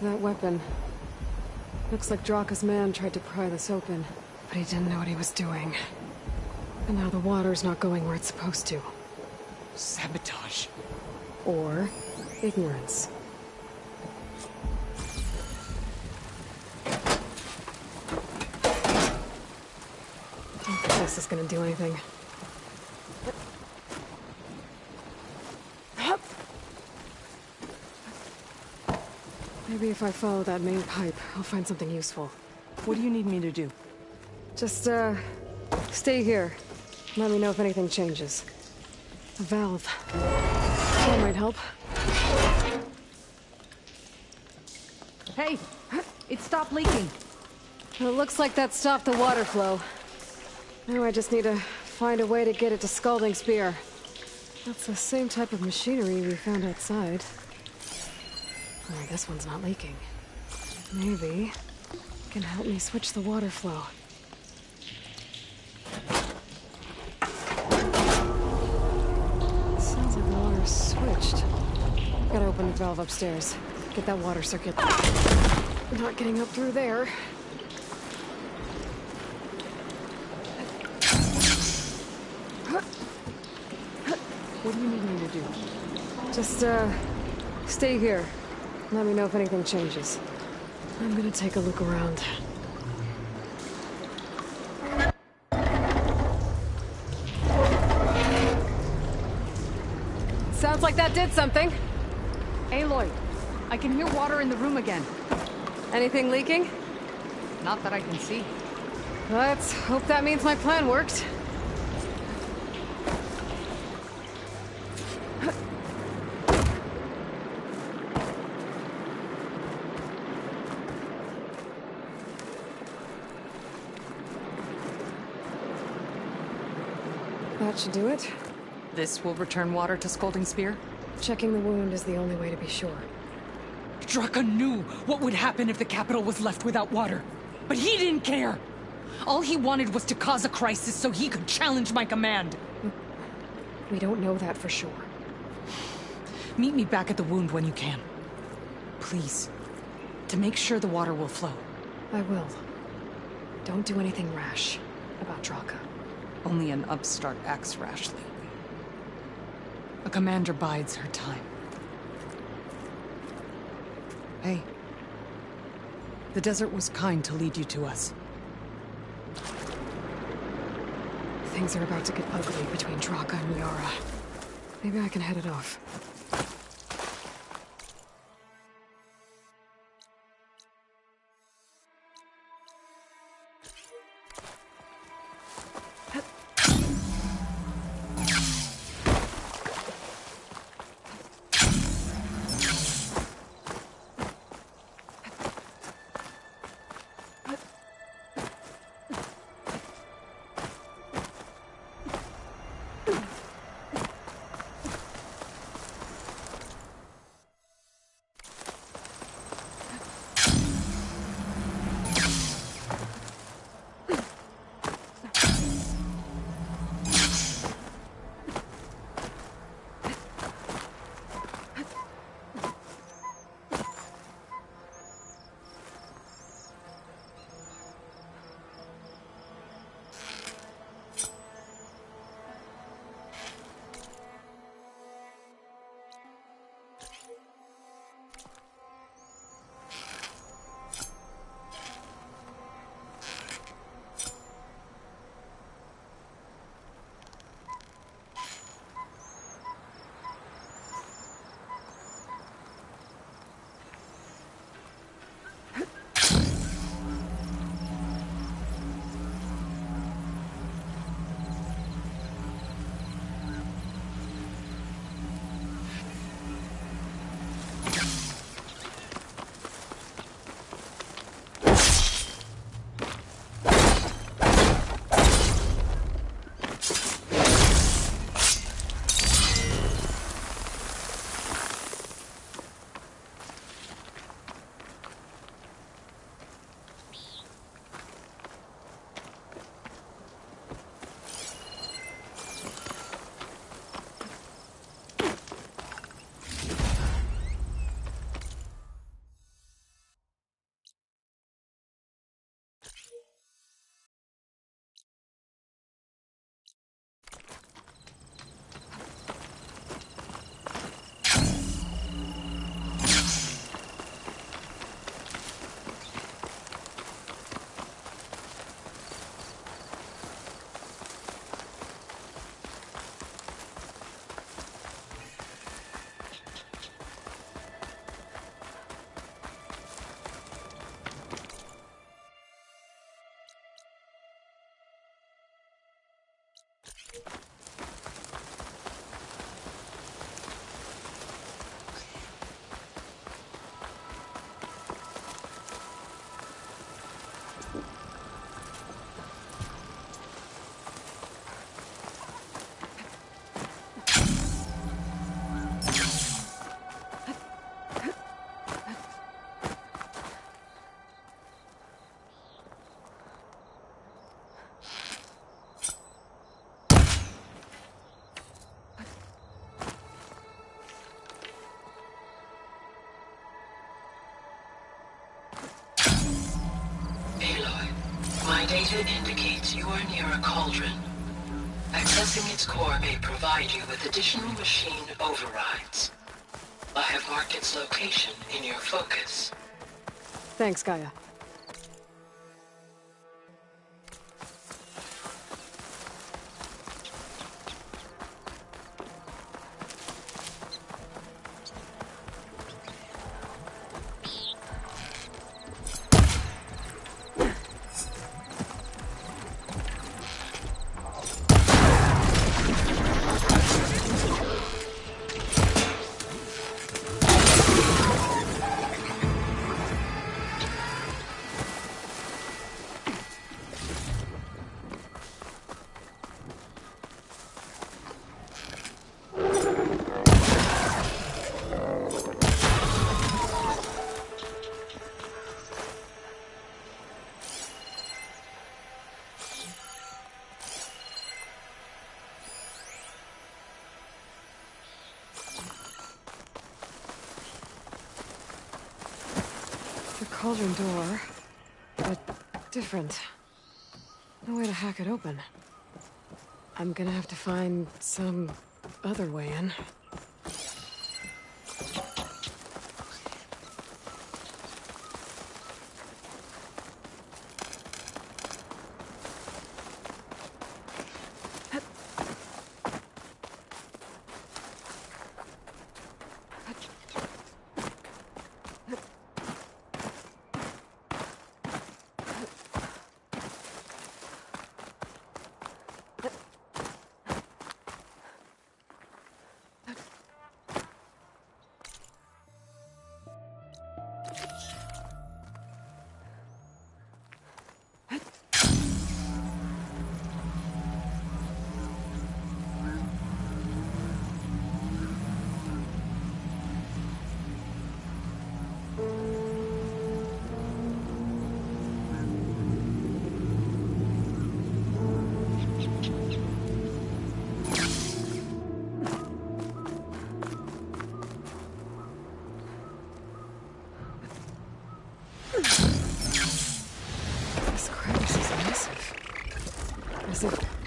That weapon. Looks like Draka's man tried to pry this open, but he didn't know what he was doing. And now the water's not going where it's supposed to. Sabotage. Or ignorance. I don't think this is gonna do anything. Maybe if I follow that main pipe, I'll find something useful. What do you need me to do? Just, stay here. Let me know if anything changes. A valve. That might help. Hey! It stopped leaking! It looks like that stopped the water flow. Now I just need to find a way to get it to Scalding Spear. That's the same type of machinery we found outside. Only this one's not leaking. Maybe it can help me switch the water flow. Sounds like the water's switched. Gotta open the valve upstairs. Get that water circulating. Not getting up through there. What do you need me to do? Just, stay here. Let me know if anything changes. I'm gonna take a look around. Sounds like that did something. Aloy, I can hear water in the room again. Anything leaking? Not that I can see. Let's hope that means my plan worked. That should do it. This will return water to Scalding Spear? Checking the wound is the only way to be sure. Draka knew what would happen if the capital was left without water. But he didn't care! All he wanted was to cause a crisis so he could challenge my command. We don't know that for sure. Meet me back at the wound when you can. Please. To make sure the water will flow. I will. Don't do anything rash about Draka. Only an upstart acts rashly. A commander bides her time. Hey. The desert was kind to lead you to us. Things are about to get ugly between Draka and Yara. Maybe I can head it off. My data indicates you are near a cauldron. Accessing its core may provide you with additional machine overrides. I have marked its location in your focus. Thanks, Gaia. cauldron door, but different. No way to hack it open. I'm gonna have to find some other way in.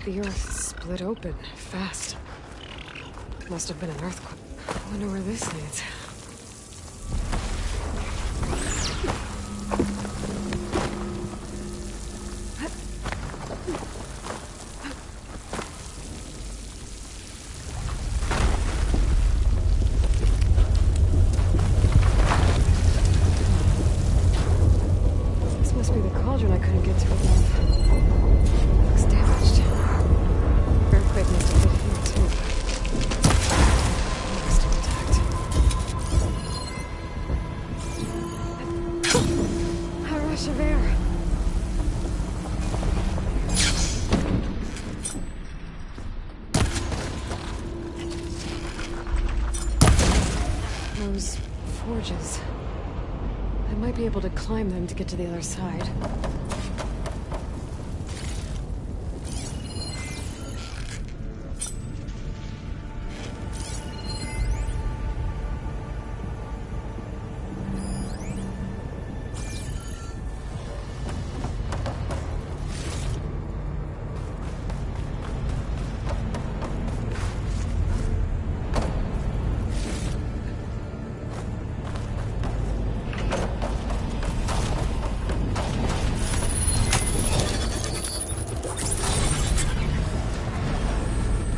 The earth split open fast. Must have been an earthquake. I wonder where this leads. This must be the cauldron I couldn't get to above. Looks damaged. Earthquake must have hit here, too. Water's still intact. A rush of air. Those forges. I might be able to climb them to get to the other side.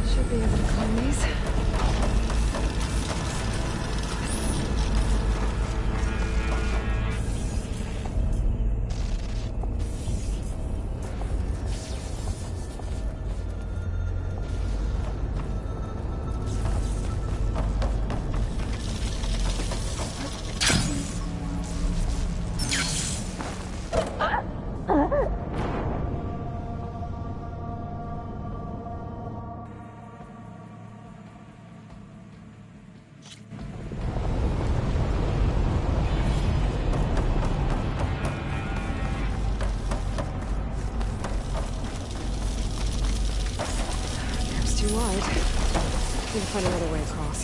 Should be able to climb these. It's too wide. Need to find another way across.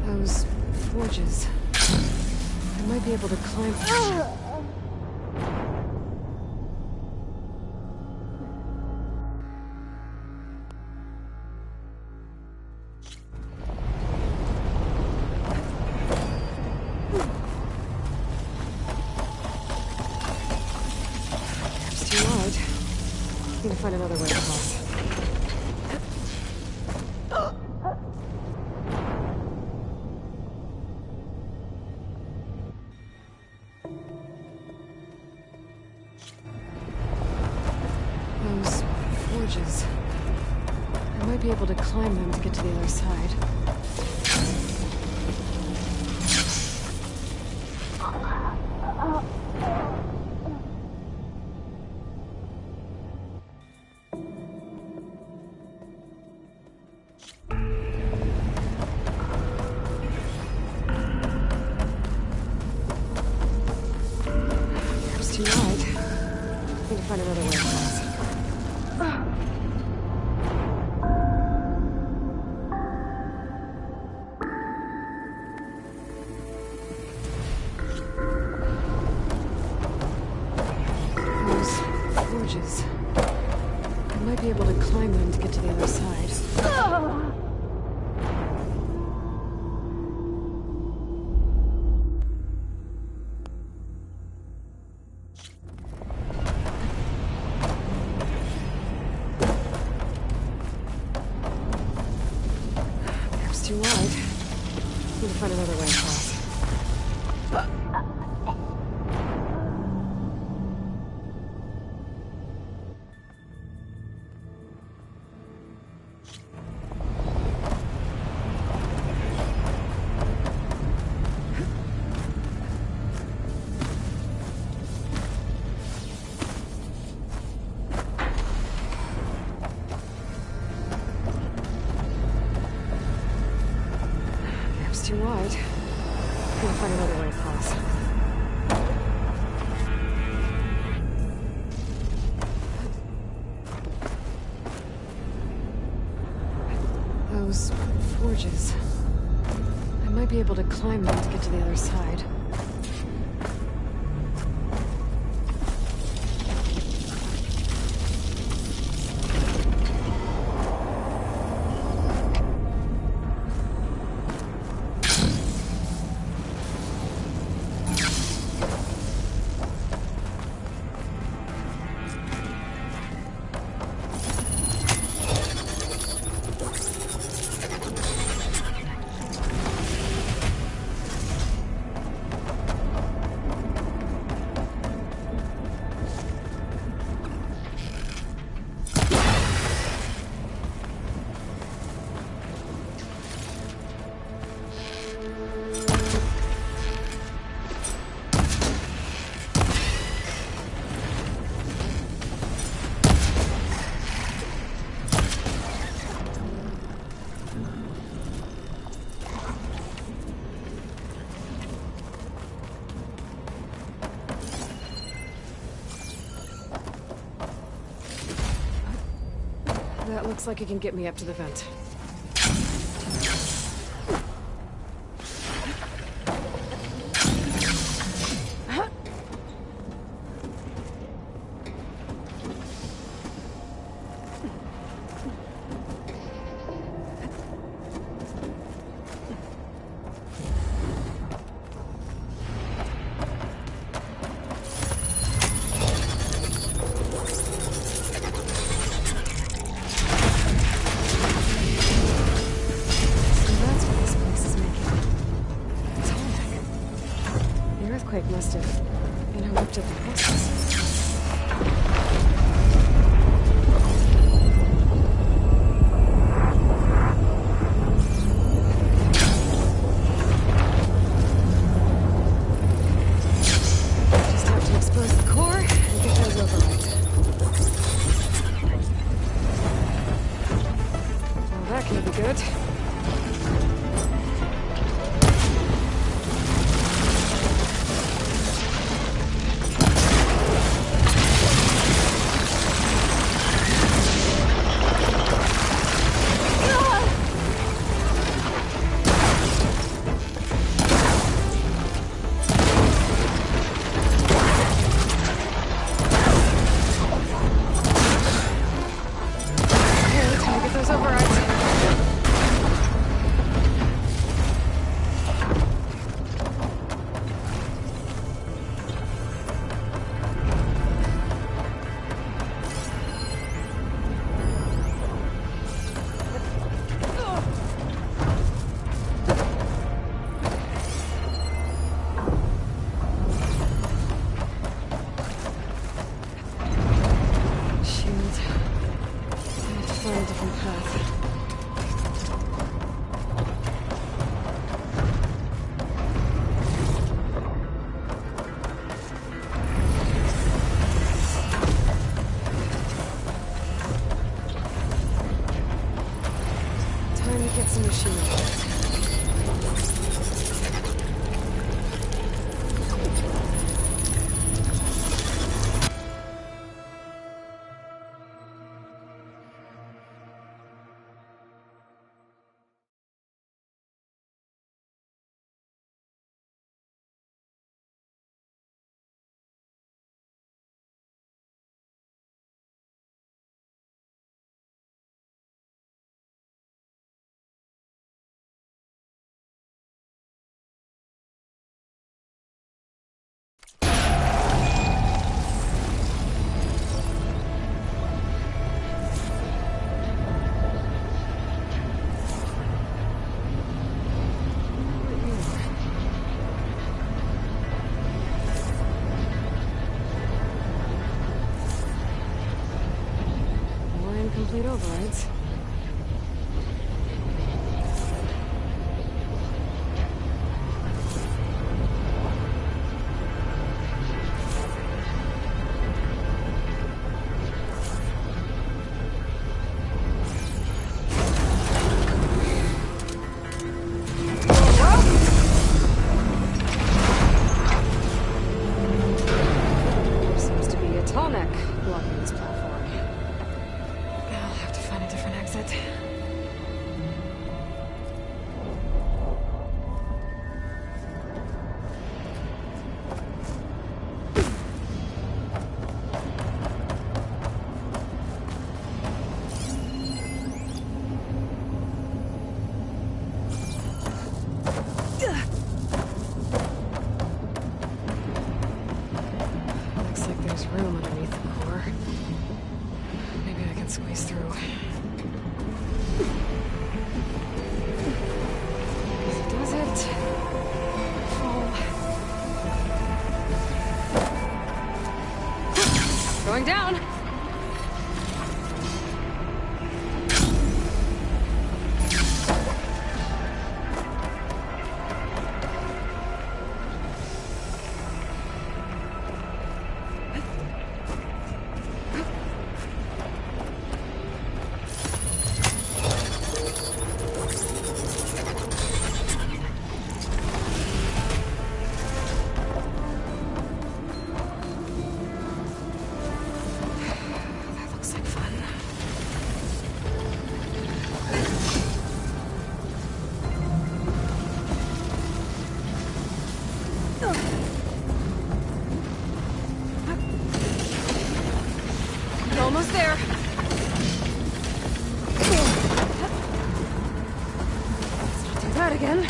Those forges. I might be able to climb. It's too wide. Need to find another way across. Those forges. I might be able to climb them to get to the other side. Find another way across. Those forges. I might be able to climb them to get to the other side. Perhaps too wide. Need to find another way across. Too wide. Gonna find another way across. Those forges. I might be able to climb them to get to the other side. That looks like it can get me up to the vent. Must have interrupted the process. Just have to expose the core and get those overrides. Well, that can be good. Get some machine parts. Going down. Almost there. Let's not do that again.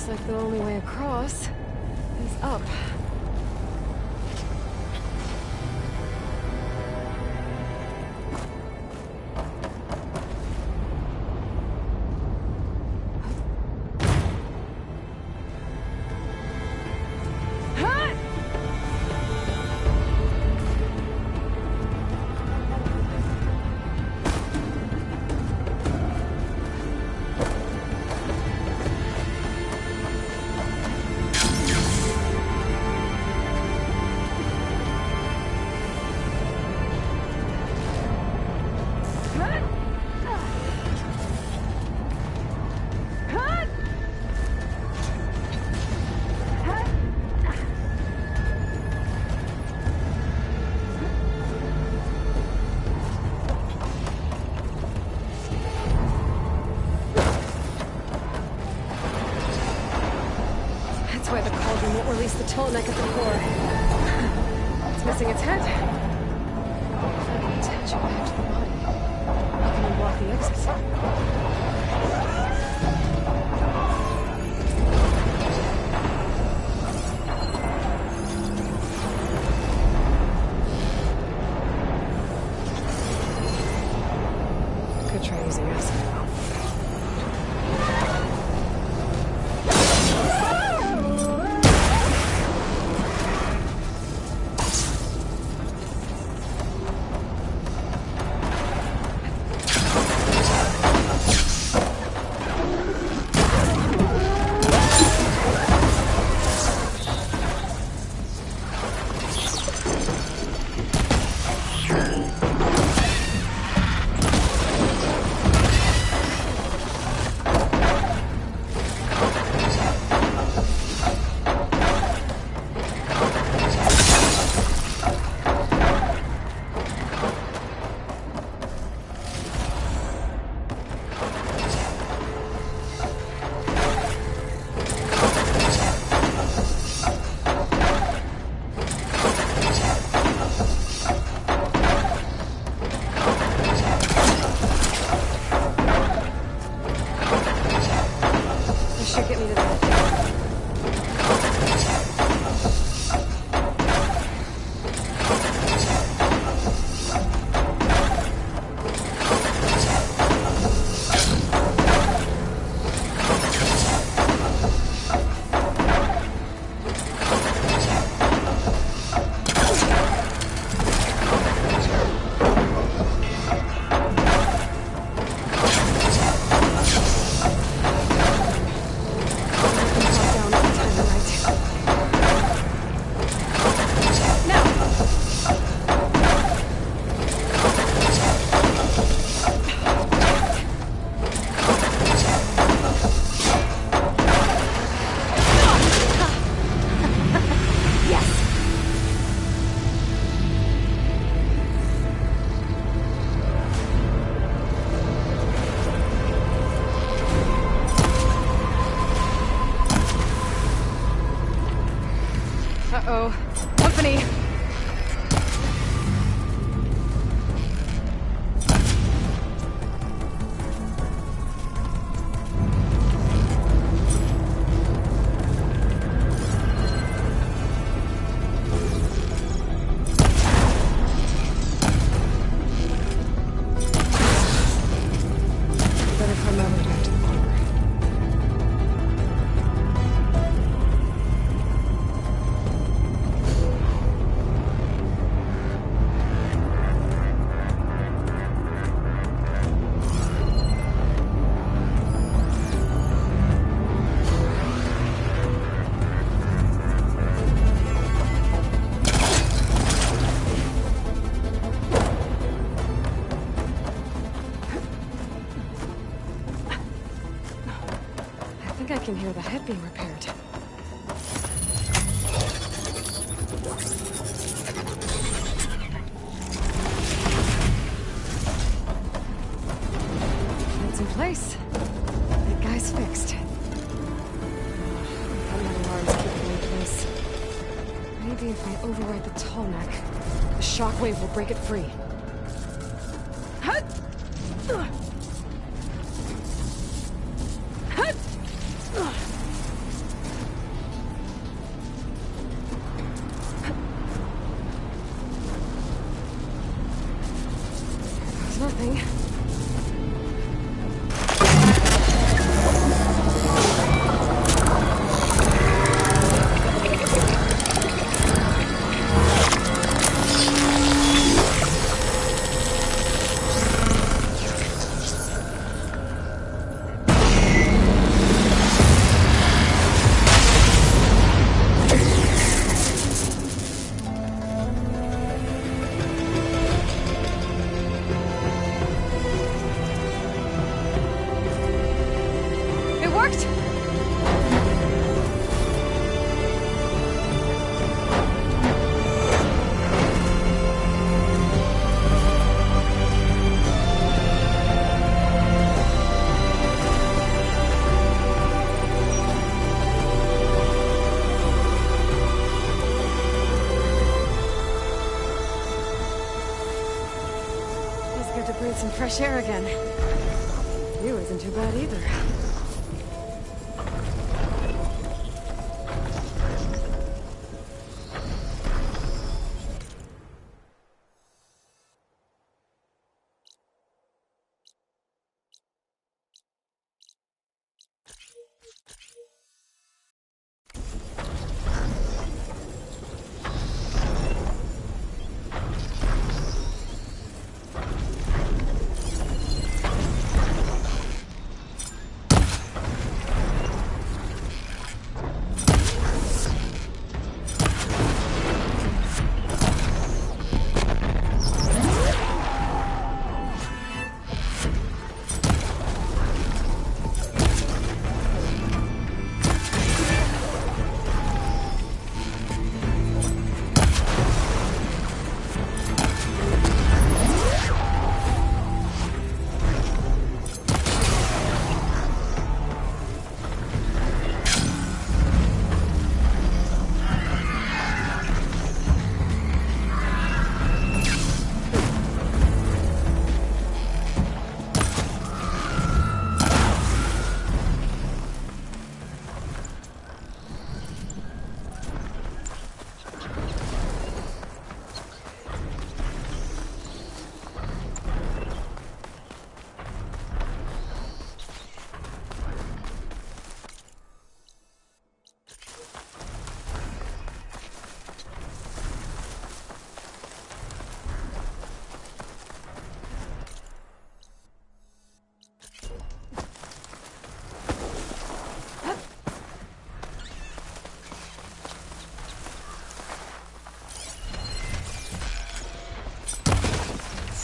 Like the only way across is up. That's why the cauldron won't release the Tallneck at the core. It's missing its head. If I can attach it back to the body, I can unblock the exit. Could try using acid. Uh-oh. Company! Better find my way back to the bunker. I think I can hear the head being repaired. It's in place. That guy's fixed. That metal alarm's keeping me in place. Maybe if I override the Tallneck, the shockwave will break it free. There's nothing. It worked! Feels good to breathe some fresh air again. View isn't too bad either.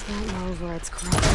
Not my override's corrupt.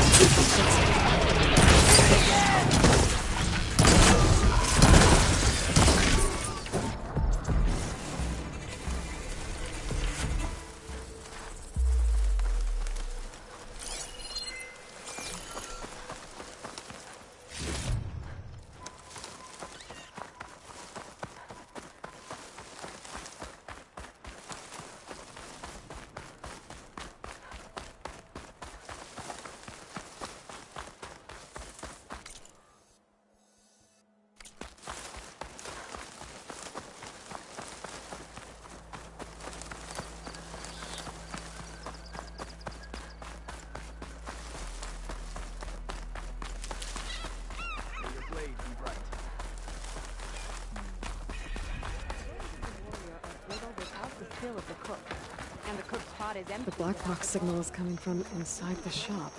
And the cook's pot is empty. The black box signal is coming from inside the shop.